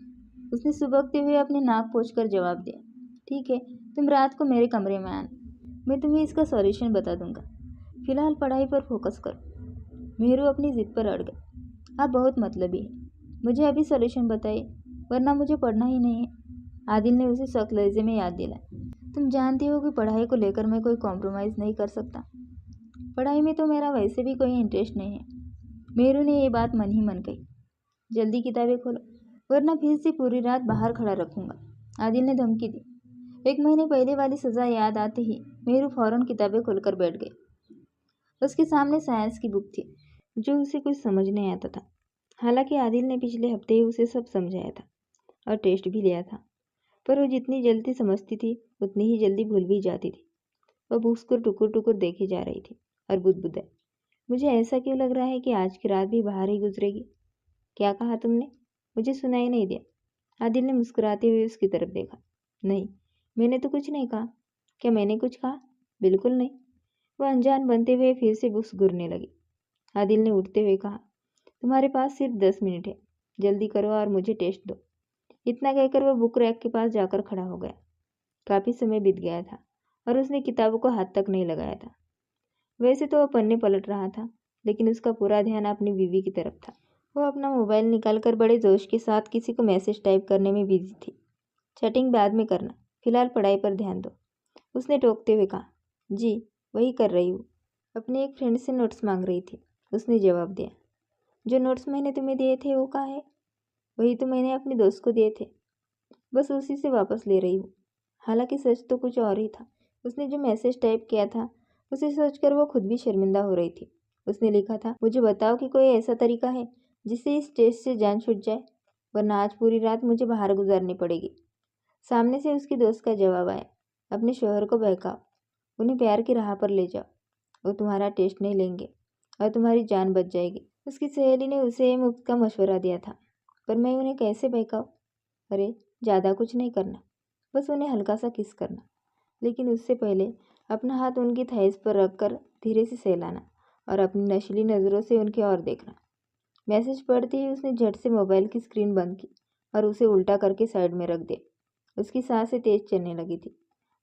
उसने सुबकते हुए अपने नाक पोंछकर जवाब दिया, ठीक है, तुम रात को मेरे कमरे में आना, मैं तुम्हें इसका सॉल्यूशन बता दूंगा। फिलहाल पढ़ाई पर फोकस करो। मेहरू अपनी जिद पर अड़ गए। आप बहुत मतलबी है, मुझे अभी सॉल्यूशन बताइए, वरना मुझे पढ़ना ही नहीं है। आदिल ने उसे सख्त लहजे में याद दिलाया, तुम जानती हो कि पढ़ाई को लेकर मैं कोई कॉम्प्रोमाइज़ नहीं कर सकता। पढ़ाई में तो मेरा वैसे भी कोई इंटरेस्ट नहीं है। मेहरू ने ये बात मन ही मन कही। जल्दी किताबें खोलो, वरना फिर से पूरी रात बाहर खड़ा रखूंगा, आदिल ने धमकी दी। 1 महीने पहले वाली सज़ा याद आते ही मेहरू फौरन किताबें खोलकर बैठ गई। उसके सामने साइंस की बुक थी, जो उसे कुछ समझ नहीं आता था। हालांकि आदिल ने पिछले हफ्ते ही उसे सब समझाया था और टेस्ट भी लिया था, पर वो जितनी जल्दी समझती थी उतनी ही जल्दी भूल भी जाती थी। वह बुक्स को टुकुर टुकुर देखी जा रही थी और बुदबुदाई, मुझे ऐसा क्यों लग रहा है कि आज की रात भी बाहर ही गुजरेगी। क्या कहा तुमने? मुझे सुनाई नहीं दिया। आदिल ने मुस्कुराते हुए उसकी तरफ देखा। नहीं, मैंने तो कुछ नहीं कहा। क्या मैंने कुछ कहा? बिल्कुल नहीं। वह अनजान बनते हुए फिर से बुक्स घूरने लगी। आदिल ने उठते हुए कहा, तुम्हारे पास सिर्फ 10 मिनट है, जल्दी करो और मुझे टेस्ट दो। इतना कहकर वह बुक रैक के पास जाकर खड़ा हो गया। काफ़ी समय बीत गया था और उसने किताबों को हाथ तक नहीं लगाया था। वैसे तो वह पन्ने पलट रहा था, लेकिन उसका पूरा ध्यान अपनी बीवी की तरफ था। वह अपना मोबाइल निकालकर बड़े जोश के साथ किसी को मैसेज टाइप करने में बिजी थी। चैटिंग बाद में करना, फिलहाल पढ़ाई पर ध्यान दो, उसने टोकते हुए कहा। जी, वही कर रही हूँ। अपनी एक फ्रेंड से नोट्स मांग रही थी, उसने जवाब दिया। जो नोट्स मैंने तुम्हें दिए थे वो कहाँ है? वही तो मैंने अपने दोस्त को दिए थे, बस उसी से वापस ले रही हूँ। हालांकि सच तो कुछ और ही था। उसने जो मैसेज टाइप किया था उसे सोचकर वो खुद भी शर्मिंदा हो रही थी। उसने लिखा था, मुझे बताओ कि कोई ऐसा तरीका है जिससे इस टेस्ट से जान छूट जाए, वरना आज पूरी रात मुझे बाहर गुजारनी पड़ेगी। सामने से उसकी दोस्त का जवाब आया, अपने शोहर को बहकाओ, उन्हें प्यार की राह पर ले जाओ, वो तुम्हारा टेस्ट नहीं लेंगे और तुम्हारी जान बच जाएगी। उसकी सहेली ने उसे मुफ्त का मशवरा दिया था, पर मैं उन्हें कैसे बहकाऊं? अरे ज़्यादा कुछ नहीं करना, बस उन्हें हल्का सा किस करना, लेकिन उससे पहले अपना हाथ उनकी थाइस पर रखकर धीरे से सहलाना और अपनी नशीली नज़रों से उनकी ओर देखना। मैसेज पढ़ते ही उसने झट से मोबाइल की स्क्रीन बंद की और उसे उल्टा करके साइड में रख दिया। उसकी सांसें तेज चलने लगी थी।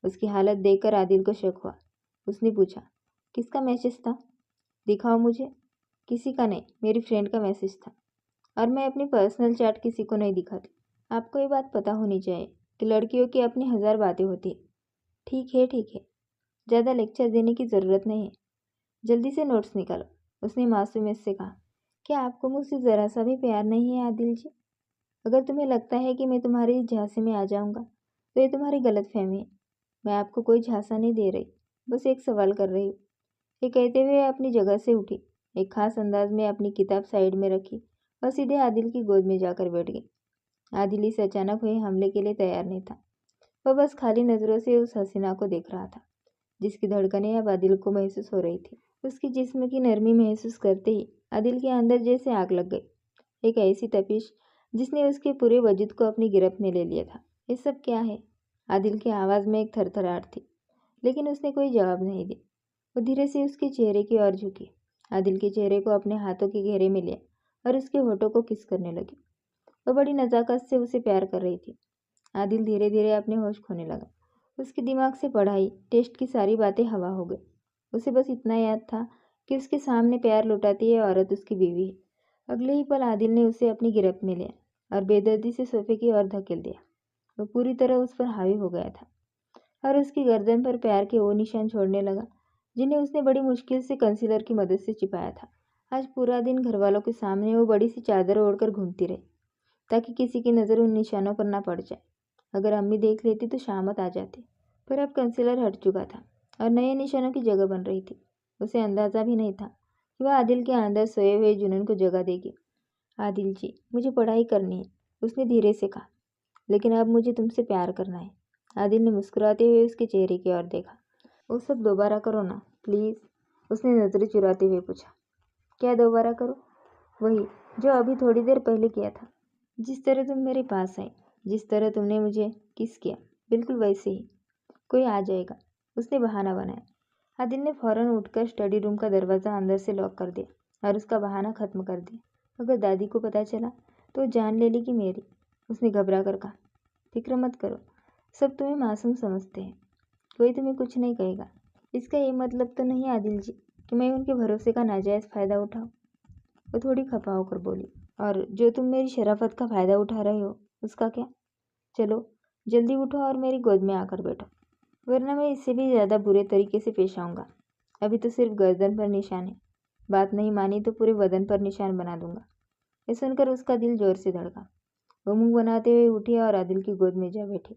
उसकी हालत देखकर आदिल को शक हुआ। उसने पूछा, किसका मैसेज था? दिखाओ मुझे। किसी का नहीं, मेरी फ्रेंड का मैसेज था, और मैं अपनी पर्सनल चैट किसी को नहीं दिखाती। आपको ये बात पता होनी चाहिए कि लड़कियों की अपनी 1000 बातें होती है। ठीक है ठीक है, ज़्यादा लेक्चर देने की ज़रूरत नहीं है, जल्दी से नोट्स निकालो। उसने मासूमियत से कहा, क्या आपको मुझसे ज़रा सा भी प्यार नहीं है आदिल जी? अगर तुम्हें लगता है कि मैं तुम्हारी झांसे में आ जाऊंगा तो ये तुम्हारी गलतफहमी है। मैं आपको कोई झांसा नहीं दे रही, बस एक सवाल कर रही हूँ। ये कहते हुए अपनी जगह से उठी, एक खास अंदाज में अपनी किताब साइड में रखी और सीधे आदिल की गोद में जाकर बैठ गई। आदिल इस अचानक हुए हमले के लिए तैयार नहीं था। वह बस खाली नज़रों से उस हसीना को देख रहा था, जिसकी धड़कनें अब आदिल को महसूस हो रही थी। उसकी जिस्म की नरमी महसूस करते ही आदिल के अंदर जैसे आग लग गई, एक ऐसी तपिश जिसने उसके पूरे वजूद को अपनी गिरफ्त में ले लिया था। ये सब क्या है? आदिल की आवाज़ में एक थरथराहट थी, लेकिन उसने कोई जवाब नहीं दिया। वो धीरे से उसके चेहरे की ओर झुकी, आदिल के चेहरे को अपने हाथों के घेरे में लिया और उसके होठों को किस करने लगी। वह बड़ी नज़ाकत से उसे प्यार कर रही थी। आदिल धीरे धीरे अपने होश खोने लगा। उसके दिमाग से पढ़ाई, टेस्ट की सारी बातें हवा हो गई। उसे बस इतना याद था कि उसके सामने प्यार लुटाती है औरत उसकी बीवी है। अगले ही पल आदिल ने उसे अपनी गिरफ्त में लिया और बेदर्दी से सोफे की ओर धकेल दिया। वह पूरी तरह उस पर हावी हो गया था और उसकी गर्दन पर प्यार के वो निशान छोड़ने लगा जिन्हें उसने बड़ी मुश्किल से कंसीलर की मदद से छिपाया था। आज पूरा दिन घर वालों के सामने वो बड़ी सी चादर ओढ़कर घूमती रही, ताकि किसी की नज़र उन निशानों पर ना पड़ जाए। अगर अम्मी देख लेती तो शामत आ जाती, पर अब कंसीलर हट चुका था और नए निशानों की जगह बन रही थी। उसे अंदाज़ा भी नहीं था कि वह आदिल के अंदर सोए हुए जुनून को जगह देगी। आदिल जी, मुझे पढ़ाई करनी है, उसने धीरे से कहा, लेकिन अब मुझे तुमसे प्यार करना है। आदिल ने मुस्कुराते हुए उसके चेहरे की ओर देखा। वो सब दोबारा करो ना प्लीज़, उसने नज़रें चुराते हुए पूछा। क्या दोबारा करो? वही जो अभी थोड़ी देर पहले किया था। जिस तरह तुम मेरे पास आई, जिस तरह तुमने मुझे किस किया, बिल्कुल वैसे ही। कोई आ जाएगा, उसने बहाना बनाया। आदिल ने फौरन उठकर स्टडी रूम का दरवाज़ा अंदर से लॉक कर दिया और उसका बहाना ख़त्म कर दिया। अगर दादी को पता चला तो जान ले लेगी मेरी, उसने घबरा कर कहा। फिक्र मत करो, सब तुम्हें मासूम समझते हैं, कोई तुम्हें कुछ नहीं कहेगा। इसका ये मतलब तो नहीं आदिल जी कि मैं उनके भरोसे का नाजायज़ फ़ायदा उठाऊँ। वो थोड़ी खपा होकर बोली, और जो तुम मेरी शराफत का फ़ायदा उठा रहे हो उसका क्या? चलो जल्दी उठो और मेरी गोद में आकर बैठो, वरना मैं इससे भी ज़्यादा बुरे तरीके से पेश आऊँगा। अभी तो सिर्फ गर्दन पर निशान है, बात नहीं मानी तो पूरे बदन पर निशान बना दूंगा। ये सुनकर उसका दिल जोर से धड़का। वो मुंह बनाते हुए उठी और आदिल की गोद में जा बैठी।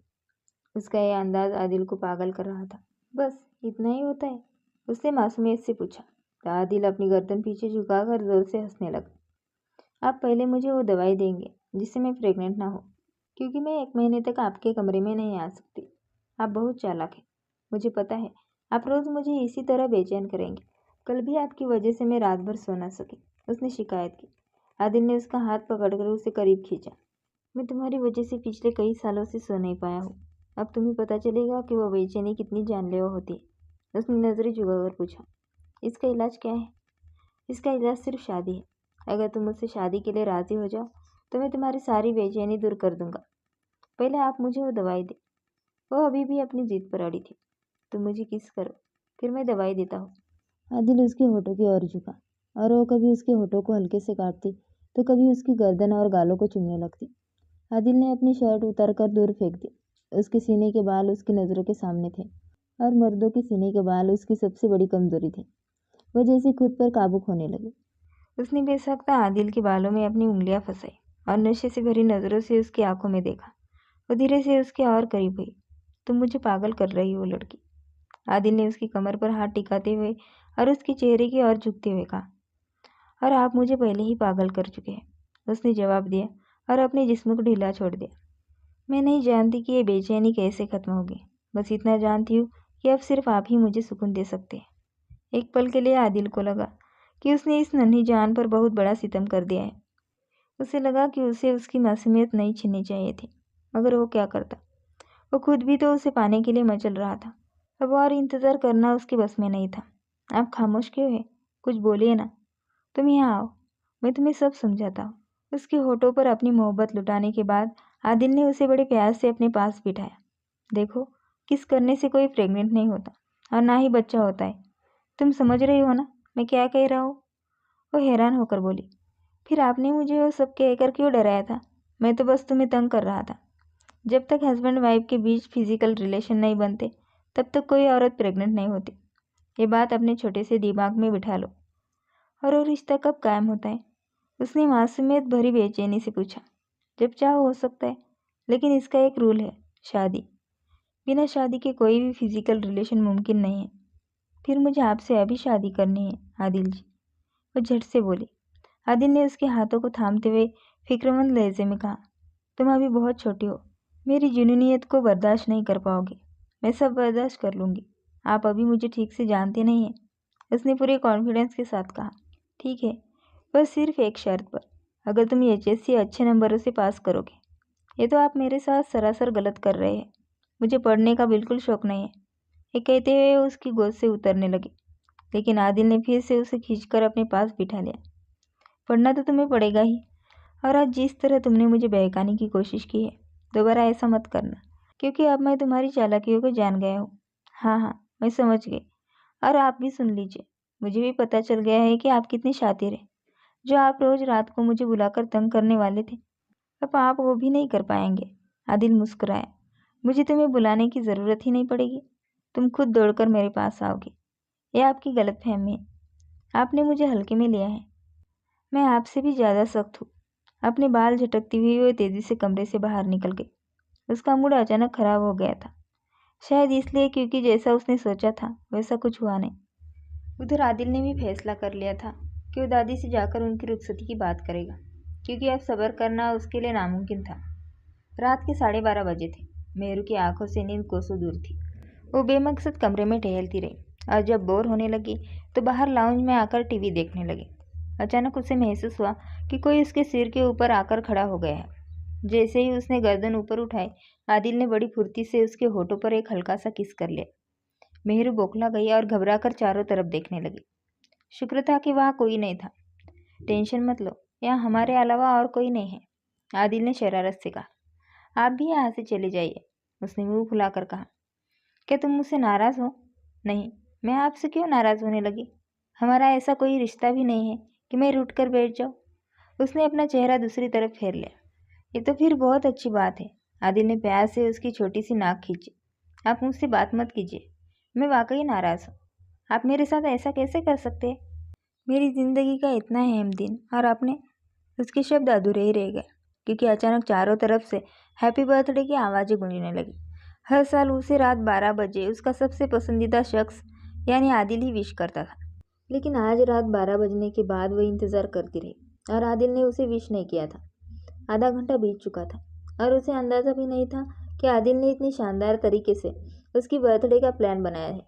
उसका यह अंदाज आदिल को पागल कर रहा था। बस इतना ही होता है? उसने मासूमियत से पूछा। तो आदिल अपनी गर्दन पीछे झुकाकर जोर से हंसने लगा। आप पहले मुझे वो दवाई देंगे जिससे मैं प्रेग्नेंट ना हो, क्योंकि मैं 1 महीने तक आपके कमरे में नहीं आ सकती। आप बहुत चालाक हैं, मुझे पता है। आप रोज़ मुझे इसी तरह बेचैन करेंगे। कल भी आपकी वजह से मैं रात भर सो ना सकी, उसने शिकायत की। आदिल ने उसका हाथ पकड़कर उसे करीब खींचा। मैं तुम्हारी वजह से पिछले कई सालों से सो नहीं पाया हूँ। अब तुम्हें पता चलेगा कि वह बेचैनी कितनी जानलेवा होती है, उसने नज़रें झुकाकर पूछा। इसका इलाज क्या है? इसका इलाज सिर्फ शादी है। अगर तुम मुझसे शादी के लिए राज़ी हो जाओ तो मैं तुम्हारी सारी बेचैनी दूर कर दूंगा। पहले आप मुझे वो दवाई दे। वो अभी भी अपनी जिद पर अड़ी थी। तुम मुझे किस करो, फिर मैं दवाई देता हूँ। आदिल उसके होठों की ओर झुका और वो कभी उसके होठों को हल्के से काटती तो कभी उसकी गर्दन और गालों को चूमने लगती। आदिल ने अपनी शर्ट उतार कर दूर फेंक दी। उसके सीने के बाल उसकी नज़रों के सामने थे और मर्दों के सीने के बाल उसकी सबसे बड़ी कमजोरी थे। वह जैसे खुद पर काबू खोने लगी। उसने बेसख्ता आदिल के बालों में अपनी उंगलियां फंसाई और नशे से भरी नजरों से उसकी आंखों में देखा। वो धीरे से उसके और करीब हुई। तुम मुझे पागल कर रही हो लड़की। आदिल ने उसकी कमर पर हाथ टिकाते हुए और उसके चेहरे की ओर झुकते हुए कहा। और आप मुझे पहले ही पागल कर चुके हैं, उसने जवाब दिया और अपने जिस्म को ढीला छोड़ दिया। मैं नहीं जानती कि ये बेचैनी कैसे खत्म होगी, बस इतना जानती हूँ कि अब सिर्फ आप ही मुझे सुकून दे सकते हैं। एक पल के लिए आदिल को लगा कि उसने इस नन्ही जान पर बहुत बड़ा सितम कर दिया है। उसे लगा कि उसे उसकी मासूमियत नहीं छीननी चाहिए थी, मगर वो क्या करता। वो खुद भी तो उसे पाने के लिए मचल रहा था। अब और इंतज़ार करना उसके बस में नहीं था। आप खामोश क्यों है? कुछ बोलिए ना। तुम यहाँ आओ, मैं तुम्हें सब समझाता हूँ। उसके होठों पर अपनी मोहब्बत लुटाने के बाद आदिल ने उसे बड़े प्यार से अपने पास बिठाया। देखो, किस करने से कोई प्रेग्नेंट नहीं होता और ना ही बच्चा होता है। तुम समझ रही हो ना मैं क्या कह रहा हूँ? वो हैरान होकर बोली। फिर आपने मुझे वो सब कहकर क्यों डराया था? मैं तो बस तुम्हें तंग कर रहा था। जब तक हस्बैंड वाइफ के बीच फिजिकल रिलेशन नहीं बनते तब तक कोई औरत प्रेग्नेंट नहीं होती। ये बात अपने छोटे से दिमाग में बिठा लो। और वो रिश्ता कब कायम होता है? उसने मासूमियत भरी बेचैनी से पूछा। जब चाहो हो सकता है, लेकिन इसका एक रूल है, शादी। बिना शादी के कोई भी फिजिकल रिलेशन मुमकिन नहीं है। फिर मुझे आपसे अभी शादी करनी है आदिल जी, वो झट से बोली। आदिल ने उसके हाथों को थामते हुए फिक्रमंद लहजे में कहा, तुम अभी बहुत छोटी हो, मेरी जुनूनियत को बर्दाश्त नहीं कर पाओगे। मैं सब बर्दाश्त कर लूँगी। आप अभी मुझे ठीक से जानते नहीं हैं, उसने पूरे कॉन्फिडेंस के साथ कहा। ठीक है, बस सिर्फ एक शर्त पर, अगर तुम HSC अच्छे नंबरों से पास करोगे। ये तो आप मेरे साथ सरासर गलत कर रहे हैं। मुझे पढ़ने का बिल्कुल शौक नहीं है। ये कहते हुए उसकी गोद से उतरने लगे, लेकिन आदिल ने फिर से उसे खींचकर अपने पास बिठा लिया। पढ़ना तो तुम्हें पड़ेगा ही, और आज जिस तरह तुमने मुझे बहकाने की कोशिश की है, दोबारा ऐसा मत करना, क्योंकि अब मैं तुम्हारी चालाकियों को जान गया हूँ। हाँ हाँ, मैं समझ गई। और आप भी सुन लीजिए, मुझे भी पता चल गया है कि आप कितने शातिर हैं। जो आप रोज रात को मुझे बुलाकर तंग करने वाले थे, अब आप वो भी नहीं कर पाएंगे। आदिल मुस्कुराया। मुझे तुम्हें बुलाने की ज़रूरत ही नहीं पड़ेगी, तुम खुद दौड़कर मेरे पास आओगे। यह आपकी गलतफहमी है, आपने मुझे हल्के में लिया है। मैं आपसे भी ज़्यादा सख्त हूँ। अपने बाल झटकती हुई वो तेज़ी से कमरे से बाहर निकल गई। उसका मूड अचानक खराब हो गया था, शायद इसलिए क्योंकि जैसा उसने सोचा था वैसा कुछ हुआ नहीं। उधर आदिल ने भी फैसला कर लिया था कि वो दादी से जाकर उनकी रुखसती की बात करेगा, क्योंकि अब सब्र करना उसके लिए नामुमकिन था। रात के 12:30 बजे थे। मेहरू की आंखों से नींद कोसों दूर थी। वो बेमकसद कमरे में टहलती रही और जब बोर होने लगी तो बाहर लाउंज में आकर टीवी देखने लगी। अचानक उसे महसूस हुआ कि कोई उसके सिर के ऊपर आकर खड़ा हो गया है। जैसे ही उसने गर्दन ऊपर उठाई, आदिल ने बड़ी फुर्ती से उसके होठों पर एक हल्का सा किस कर लिया। मेहरू बौखला गई और घबराकर चारों तरफ देखने लगी। शुक्र था कि वहाँ कोई नहीं था। टेंशन मत लो, यहाँ हमारे अलावा और कोई नहीं है, आदिल ने शरारत से कहा। आप भी यहाँ से चले जाइए, उसने मुंह फुलाकर कहा। क्या तुम मुझसे नाराज़ हो? नहीं, मैं आपसे क्यों नाराज़ होने लगी? हमारा ऐसा कोई रिश्ता भी नहीं है कि मैं रूठ कर बैठ जाऊँ। उसने अपना चेहरा दूसरी तरफ फेर लिया। ये तो फिर बहुत अच्छी बात है। आदिल ने प्यार से उसकी छोटी सी नाक खींची। आप मुझसे बात मत कीजिए, मैं वाकई नाराज़ हूँ। आप मेरे साथ ऐसा कैसे कर सकते हैं? मेरी ज़िंदगी का इतना अहम दिन और आपने। उसके शब्द अधूरे ही रह गए, क्योंकि अचानक चारों तरफ से हैप्पी बर्थडे की आवाज़ें गूंजने लगी। हर साल उसे रात 12 बजे उसका सबसे पसंदीदा शख्स यानी आदिल ही विश करता था, लेकिन आज रात 12 बजने के बाद वह इंतज़ार करती रही और आदिल ने उसे विश नहीं किया था। आधा घंटा बीत चुका था और उसे अंदाज़ा भी नहीं था कि आदिल ने इतनी शानदार तरीके से उसकी बर्थडे का प्लान बनाया है।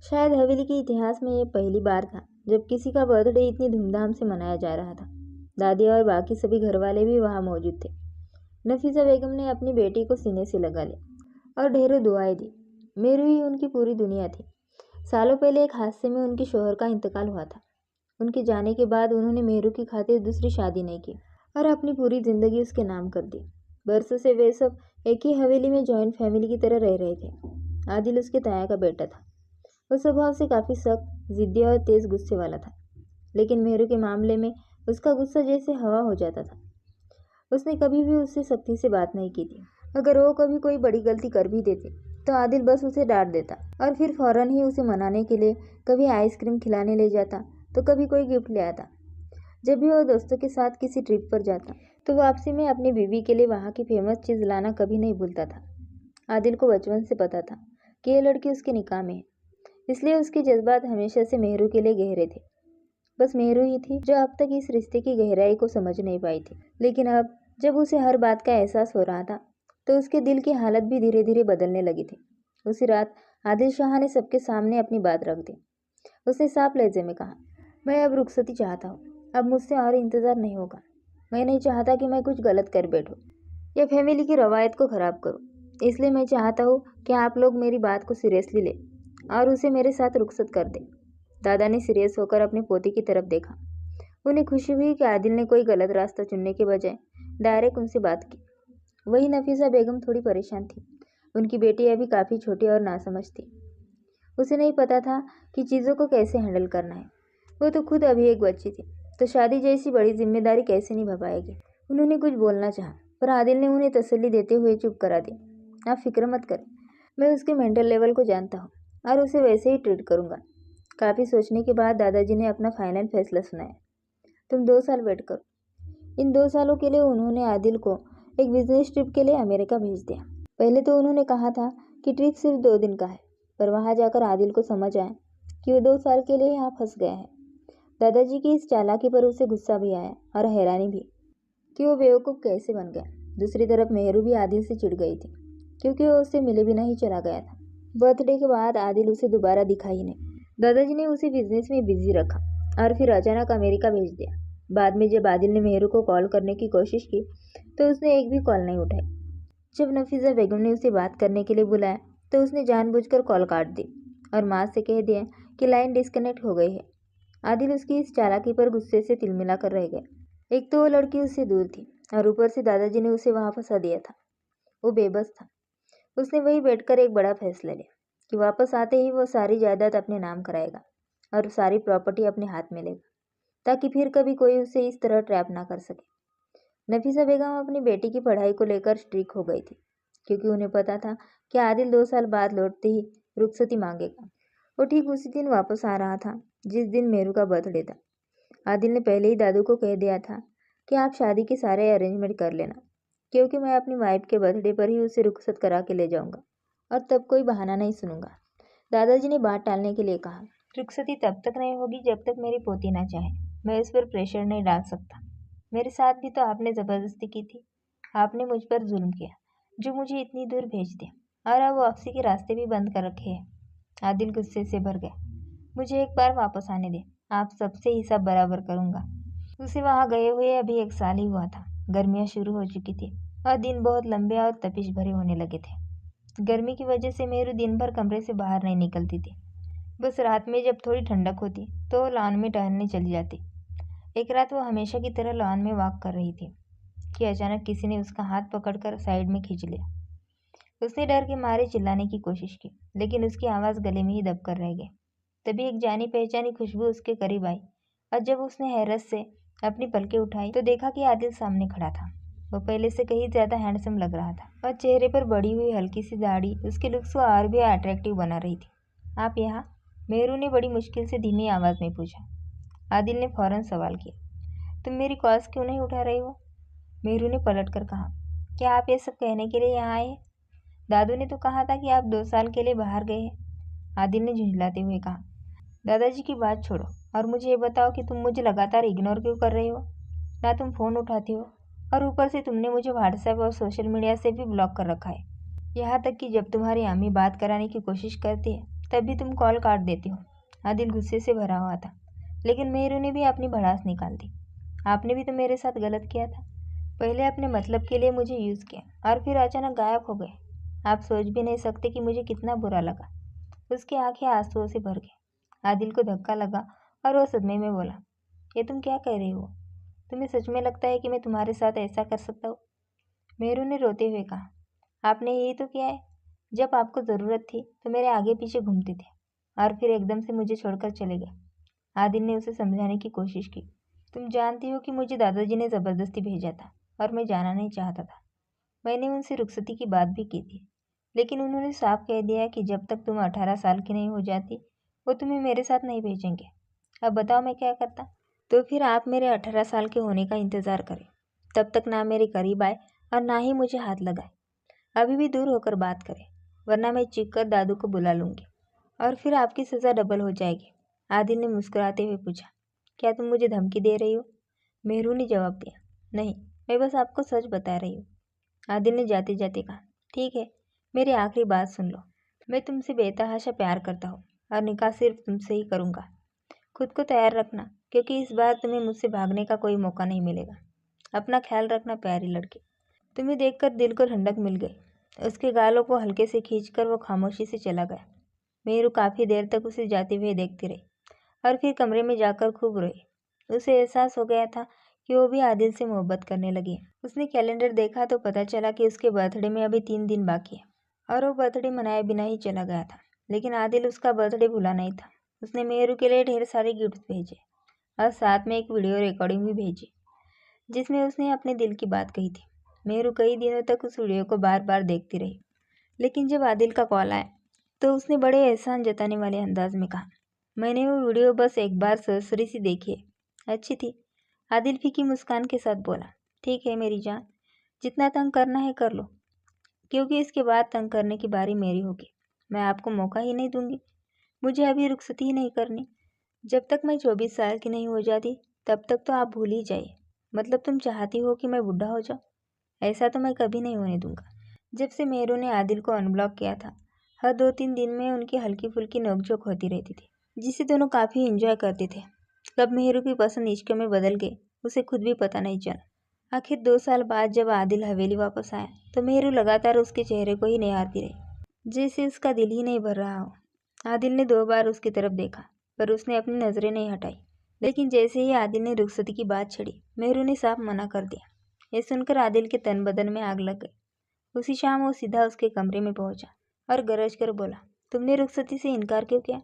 शायद हवेली के इतिहास में यह पहली बार था जब किसी का बर्थडे इतनी धूमधाम से मनाया जा रहा था। दादी और बाकी सभी घरवाले भी वहाँ मौजूद थे। नफीसा बेगम ने अपनी बेटी को सीने से लगा लिया और ढेरों दुआएं दी। मेरू ही उनकी पूरी दुनिया थी। सालों पहले एक हादसे में उनके शौहर का इंतकाल हुआ था। उनके जाने के बाद उन्होंने मेहरू की खातिर दूसरी शादी नहीं की और अपनी पूरी ज़िंदगी उसके नाम कर दी। बरसों से वे सब एक ही हवेली में जॉइंट फैमिली की तरह रह रहे थे। आदिल उसके ताया का बेटा था। वो स्वभाव से काफ़ी सख्त, जिद्दी और तेज़ गुस्से वाला था, लेकिन मेहरू के मामले में उसका गुस्सा जैसे हवा हो जाता था। उसने कभी भी उससे सख्ती से बात नहीं की थी। अगर वो कभी कोई बड़ी गलती कर भी देती तो आदिल बस उसे डांट देता और फिर फौरन ही उसे मनाने के लिए कभी आइसक्रीम खिलाने ले जाता तो कभी कोई गिफ्ट ले आता। जब भी वो दोस्तों के साथ किसी ट्रिप पर जाता तो वापसी में अपनी बीवी के लिए वहाँ की फेमस चीज़ लाना कभी नहीं भूलता था। आदिल को बचपन से पता था कि ये लड़की उसके निकाह में है, इसलिए उसके जज्बात हमेशा से मेहरू के लिए गहरे थे। बस मेहरू ही थी जो अब तक इस रिश्ते की गहराई को समझ नहीं पाई थी। लेकिन अब जब उसे हर बात का एहसास हो रहा था तो उसके दिल की हालत भी धीरे धीरे बदलने लगी थी। उसी रात आदिल शाह ने सबके सामने अपनी बात रख दी। उसने साफ लहजे में कहा, मैं अब रुखसती चाहता हूँ। अब मुझसे और इंतज़ार नहीं होगा। मैं नहीं चाहता कि मैं कुछ गलत कर बैठूँ या फैमिली की रवायत को ख़राब करूँ। इसलिए मैं चाहता हूँ कि आप लोग मेरी बात को सीरियसली लें और उसे मेरे साथ रुखसत कर दें। दादा ने सीरियस होकर अपनी पोती की तरफ देखा। उन्हें खुशी हुई कि आदिल ने कोई गलत रास्ता चुनने के बजाय डायरेक्ट उनसे बात की। वही नफीसा बेगम थोड़ी परेशान थी। उनकी बेटी अभी काफ़ी छोटी और नासमझ थी। उसे नहीं पता था कि चीज़ों को कैसे हैंडल करना है। वो तो खुद अभी एक बच्ची थी, तो शादी जैसी बड़ी जिम्मेदारी कैसे निभा पाएगी। उन्होंने कुछ बोलना चाहा, पर आदिल ने उन्हें तसल्ली देते हुए चुप करा दिया। आप फिक्र मत करें, मैं उसके मेंटल लेवल को जानता हूँ और उसे वैसे ही ट्रीट करूँगा। काफ़ी सोचने के बाद दादाजी ने अपना फाइनल फैसला सुनाया। तुम 2 साल वेट करो। इन 2 सालों के लिए उन्होंने आदिल को एक बिजनेस ट्रिप के लिए अमेरिका भेज दिया। पहले तो उन्होंने कहा था कि ट्रिप सिर्फ 2 दिन का है, पर वहाँ जाकर आदिल को समझ आया कि वो 2 साल के लिए यहाँ फंस गया है। दादाजी की इस चालाकी पर उसे गुस्सा भी आया और हैरानी भी कि वो बेवकूफ़ कैसे बन गया। दूसरी तरफ मेहरू भी आदिल से चिढ़ गई थी, क्योंकि वो उससे मिले बिना ही चला गया था। बर्थडे के बाद आदिल उसे दोबारा दिखा ही नहीं। दादाजी ने उसे बिजनेस में बिजी रखा और फिर अचानक अमेरिका भेज दिया। बाद में जब आदिल ने मेहरू को कॉल करने की कोशिश की तो उसने एक भी कॉल नहीं उठाई। जब नफीसा बेगम ने उसे बात करने के लिए बुलाया तो उसने जानबूझकर कॉल काट दी और माँ से कह दिया कि लाइन डिस्कनेक्ट हो गई है। आदिल उसकी इस चालाकी पर गुस्से से तिलमिला कर रह गया। एक तो वो लड़की उससे दूर थी और ऊपर से दादाजी ने उसे वहाँ फंसा दिया था। वो बेबस था। उसने वहीं बैठकर एक बड़ा फैसला लिया कि वापस आते ही वो सारी जायदाद अपने नाम कराएगा और सारी प्रॉपर्टी अपने हाथ में लेगा, ताकि फिर कभी कोई उसे इस तरह ट्रैप ना कर सके। नफीसा बेगम अपनी बेटी की पढ़ाई को लेकर स्ट्रिक हो गई थी, क्योंकि उन्हें पता था कि आदिल 2 साल बाद लौटते ही रुखसती मांगेगा। वो ठीक उसी दिन वापस आ रहा था जिस दिन मेरू का बर्थडे था। आदिल ने पहले ही दादू को कह दिया था कि आप शादी के सारे अरेंजमेंट कर लेना, क्योंकि मैं अपनी वाइफ के बर्थडे पर ही उसे रुखसत करा के ले जाऊंगा और तब कोई बहाना नहीं सुनूंगा। दादाजी ने बात टालने के लिए कहा, रुखसती तब तक नहीं होगी जब तक मेरी पोती ना चाहे। मैं इस पर प्रेशर नहीं डाल सकता। मेरे साथ भी तो आपने ज़बरदस्ती की थी। आपने मुझ पर जुल्म किया, जो मुझे इतनी दूर भेज दिया, और अब वापसी के रास्ते भी बंद कर रखे हैं। आदिल गुस्से से भर गया। मुझे एक बार वापस आने दे, आप सबसे हिसाब बराबर करूंगा। उसे वहाँ गए हुए अभी 1 साल ही हुआ था। गर्मियाँ शुरू हो चुकी थी और दिन बहुत लंबे और तपिश भरे होने लगे थे। गर्मी की वजह से मेरू दिन भर कमरे से बाहर नहीं निकलती थी। बस रात में जब थोड़ी ठंडक होती तो वो लॉन में टहलने चली जाती। एक रात वो हमेशा की तरह लॉन में वॉक कर रही थी कि अचानक किसी ने उसका हाथ पकड़कर साइड में खींच लिया। उसने डर के मारे चिल्लाने की कोशिश की, लेकिन उसकी आवाज़ गले में ही दबकर रह गई। तभी एक जानी पहचानी खुशबू उसके करीब आई और जब उसने हैरत से अपनी पलकें उठाई तो देखा कि आदिल सामने खड़ा था। वो पहले से कहीं ज़्यादा हैंडसम लग रहा था और चेहरे पर बढ़ी हुई हल्की सी दाढ़ी उसके लुक्स को और भी अट्रैक्टिव बना रही थी। आप यहाँ? मेहरू ने बड़ी मुश्किल से धीमी आवाज़ में पूछा। आदिल ने फौरन सवाल किया, तुम मेरी कॉल्स क्यों नहीं उठा रही हो? मेहरू ने पलट कर कहा, क्या आप ये सब कहने के लिए यहाँ आए? दादू ने तो कहा था कि आप 2 साल के लिए बाहर गए हैं। आदिल ने झुंझलाते हुए कहा, दादाजी की बात छोड़ो और मुझे ये बताओ कि तुम मुझे लगातार इग्नोर क्यों कर रही हो? ना तुम फ़ोन उठाती हो और ऊपर से तुमने मुझे व्हाट्सएप और सोशल मीडिया से भी ब्लॉक कर रखा है। यहाँ तक कि जब तुम्हारी अम्मी बात कराने की कोशिश करती है तब भी तुम कॉल काट देती हो। आदिल गुस्से से भरा हुआ था, लेकिन मेहरू ने भी अपनी भड़ास निकाल दी। आपने भी तो मेरे साथ गलत किया था। पहले अपने मतलब के लिए मुझे यूज़ किया और फिर अचानक गायब हो गए। आप सोच भी नहीं सकते कि मुझे कितना बुरा लगा। उसकी आंखें आंसुओं से भर गई। आदिल को धक्का लगा और वो सदमे में बोला, ये तुम क्या कह रही हो? तुम्हें सच में लगता है कि मैं तुम्हारे साथ ऐसा कर सकता हूँ? मेहरू ने रोते हुए कहा, आपने यही तो किया है। जब आपको ज़रूरत थी तो मेरे आगे पीछे घूमते थे और फिर एकदम से मुझे छोड़कर चले गए। आदिल ने उसे समझाने की कोशिश की, तुम जानती हो कि मुझे दादाजी ने ज़बरदस्ती भेजा था और मैं जाना नहीं चाहता था। मैंने उनसे रुखसती की बात भी की थी, लेकिन उन्होंने साफ कह दिया कि जब तक तुम 18 साल की नहीं हो जाती वो तुम्हें मेरे साथ नहीं भेजेंगे। अब बताओ मैं क्या करता? तो फिर आप मेरे 18 साल के होने का इंतज़ार करें। तब तक ना मेरे करीब आए और ना ही मुझे हाथ लगाए। अभी भी दूर होकर बात करें, वरना मैं चीख कर दादू को बुला लूँगी और फिर आपकी सज़ा डबल हो जाएगी। आदिल ने मुस्कुराते हुए पूछा, क्या तुम मुझे धमकी दे रही हो? मेहरू ने जवाब दिया, नहीं, मैं बस आपको सच बता रही हूँ। आदिल ने जाते जाते कहा, ठीक है, मेरी आखिरी बात सुन लो। मैं तुमसे बेतहाशा प्यार करता हूँ और निकाह सिर्फ तुमसे ही करूँगा। खुद को तैयार रखना, क्योंकि इस बार तुम्हें मुझसे भागने का कोई मौका नहीं मिलेगा। अपना ख्याल रखना प्यारी लड़की। तुम्हें देखकर दिल को ठंडक मिल गई। उसके गालों को हल्के से खींचकर वो खामोशी से चला गया। मेहरू काफ़ी देर तक उसे जाते हुए देखती रही और फिर कमरे में जाकर खूब रोई। उसे एहसास हो गया था कि वो भी आदिल से मोहब्बत करने लगी है। उसने कैलेंडर देखा तो पता चला कि उसके बर्थडे में अभी 3 दिन बाकी है और वो बर्थडे मनाए बिना ही चला गया था। लेकिन आदिल उसका बर्थडे भूला नहीं था। उसने मेहरू के लिए ढेर सारे गिफ्ट भेजे और साथ में एक वीडियो रिकॉर्डिंग भी भेजी जिसमें उसने अपने दिल की बात कही थी। मेहरू कई दिनों तक उस वीडियो को बार बार देखती रही, लेकिन जब आदिल का कॉल आया तो उसने बड़े एहसान जताने वाले अंदाज में कहा, मैंने वो वीडियो बस एक बार सरसरी सी देखी है, अच्छी थी। आदिल फीकी मुस्कान के साथ बोला, ठीक है मेरी जान, जितना तंग करना है कर लो, क्योंकि इसके बाद तंग करने की बारी मेरी होगी। मैं आपको मौका ही नहीं दूंगी। मुझे अभी रुखसती ही नहीं करनी। जब तक मैं 24 साल की नहीं हो जाती तब तक तो आप भूल ही जाइए। मतलब तुम चाहती हो कि मैं बुढ़ा हो जाऊँ? ऐसा तो मैं कभी नहीं होने दूंगा। जब से मेहरू ने आदिल को अनब्लॉक किया था, हर 2-3 दिन में उनकी हल्की फुल्की नोकझोंक होती रहती थी, जिसे दोनों काफ़ी इंजॉय करते थे। कब मेहरू की पसंद इश्क में बदल गई उसे खुद भी पता नहीं चला। आखिर 2 साल बाद जब आदिल हवेली वापस आया तो मेहरू लगातार उसके चेहरे को ही निहारती रही, जैसे उसका दिल ही नहीं भर रहा हो। आदिल ने 2 बार उसकी तरफ देखा पर उसने अपनी नज़रें नहीं हटाई। लेकिन जैसे ही आदिल ने रुखसती की बात छेड़ी, मेहरू ने साफ मना कर दिया। ये सुनकर आदिल के तन बदन में आग लग गई। उसी शाम वो सीधा उसके कमरे में पहुंचा और गरज कर बोला, तुमने रुखसती से इनकार क्यों किया?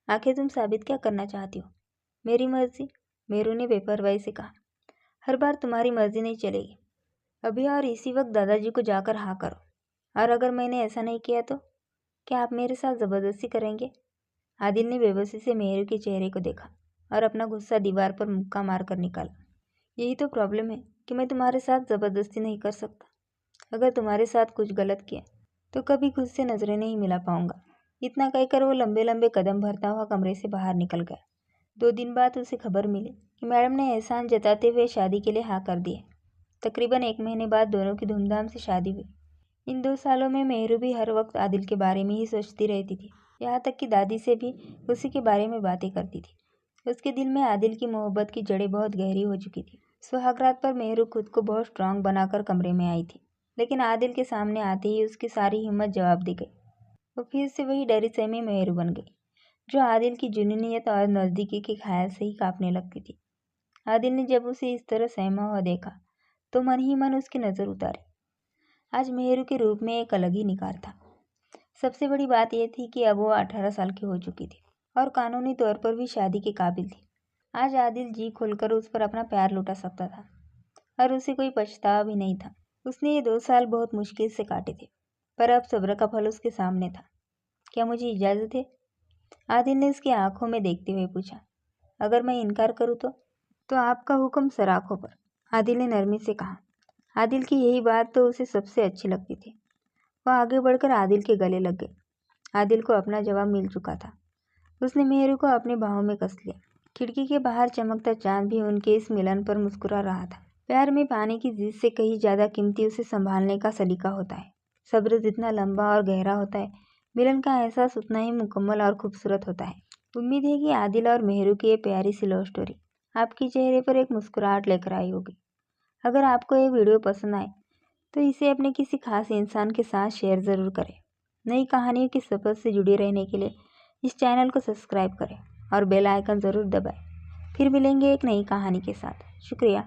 आखिर तुम साबित क्या करना चाहती हो? मेरी मर्जी, मेहरू ने बेपरवाही से कहा। हर बार तुम्हारी मर्जी नहीं चलेगी। अभी और इसी वक्त दादाजी को जाकर हाँ करो। और अगर मैंने ऐसा नहीं किया तो क्या आप मेरे साथ ज़बरदस्ती करेंगे? आदिल ने बेबसी से मेहरू के चेहरे को देखा और अपना गुस्सा दीवार पर मुक्का मार कर निकाला। यही तो प्रॉब्लम है कि मैं तुम्हारे साथ ज़बरदस्ती नहीं कर सकता। अगर तुम्हारे साथ कुछ गलत किया तो कभी खुद से नज़रें नहीं मिला पाऊंगा। इतना कहकर वो लंबे लंबे कदम भरता हुआ कमरे से बाहर निकल गया। 2 दिन बाद उसे खबर मिली कि मैडम ने एहसान जताते हुए शादी के लिए हाँ कर दी है। तकरीबन 1 महीने बाद दोनों की धूमधाम से शादी हुई। इन 2 सालों में मेहरू भी हर वक्त आदिल के बारे में ही सोचती रहती थी। यहाँ तक कि दादी से भी उसी के बारे में बातें करती थी। उसके दिल में आदिल की मोहब्बत की जड़ें बहुत गहरी हो चुकी थी। सुहागरात पर मेहरू खुद को बहुत स्ट्रांग बनाकर कमरे में आई थी, लेकिन आदिल के सामने आते ही उसकी सारी हिम्मत जवाब दी गई। वो फिर से वही डरी सहमी मेहरू बन गई, जो आदिल की जुनूनियत और नज़दीकी के ख्याल से ही कांपने लगती थी। आदिल ने जब उसे इस तरह सहमा हुआ देखा तो मन ही मन उसकी नज़र उतारी। आज मेहरू के रूप में एक अलग ही निखार था। सबसे बड़ी बात यह थी कि अब वो 18 साल की हो चुकी थी और कानूनी तौर पर भी शादी के काबिल थी। आज आदिल जी खोलकर उस पर अपना प्यार लुटा सकता था और उसे कोई पछतावा भी नहीं था। उसने ये 2 साल बहुत मुश्किल से काटे थे, पर अब सब्र का फल उसके सामने था। क्या मुझे इजाज़त है? आदिल ने उसकी आंखों में देखते हुए पूछा। अगर मैं इनकार करूँ तो आपका हुक्म सराखों पर, आदिल ने नरमी से कहा। आदिल की यही बात तो उसे सबसे अच्छी लगती थी। वह आगे बढ़कर आदिल के गले लग गई। आदिल को अपना जवाब मिल चुका था। उसने मेहरू को अपने बाहों में कस लिया। खिड़की के बाहर चमकता चांद भी उनके इस मिलन पर मुस्कुरा रहा था। प्यार में पाने की जिद से कहीं ज़्यादा कीमती उसे संभालने का सलीका होता है। सब्र जितना लंबा और गहरा होता है, मिलन का एहसास उतना ही मुकम्मल और खूबसूरत होता है। उम्मीद है कि आदिल और मेहरू की ये प्यारी सी लव स्टोरी आपके चेहरे पर एक मुस्कुराहट लेकर आई होगी। अगर आपको ये वीडियो पसंद आए तो इसे अपने किसी खास इंसान के साथ शेयर ज़रूर करें। नई कहानियों के सफ़र से जुड़े रहने के लिए इस चैनल को सब्सक्राइब करें और बेल आइकन ज़रूर दबाएं। फिर मिलेंगे एक नई कहानी के साथ। शुक्रिया।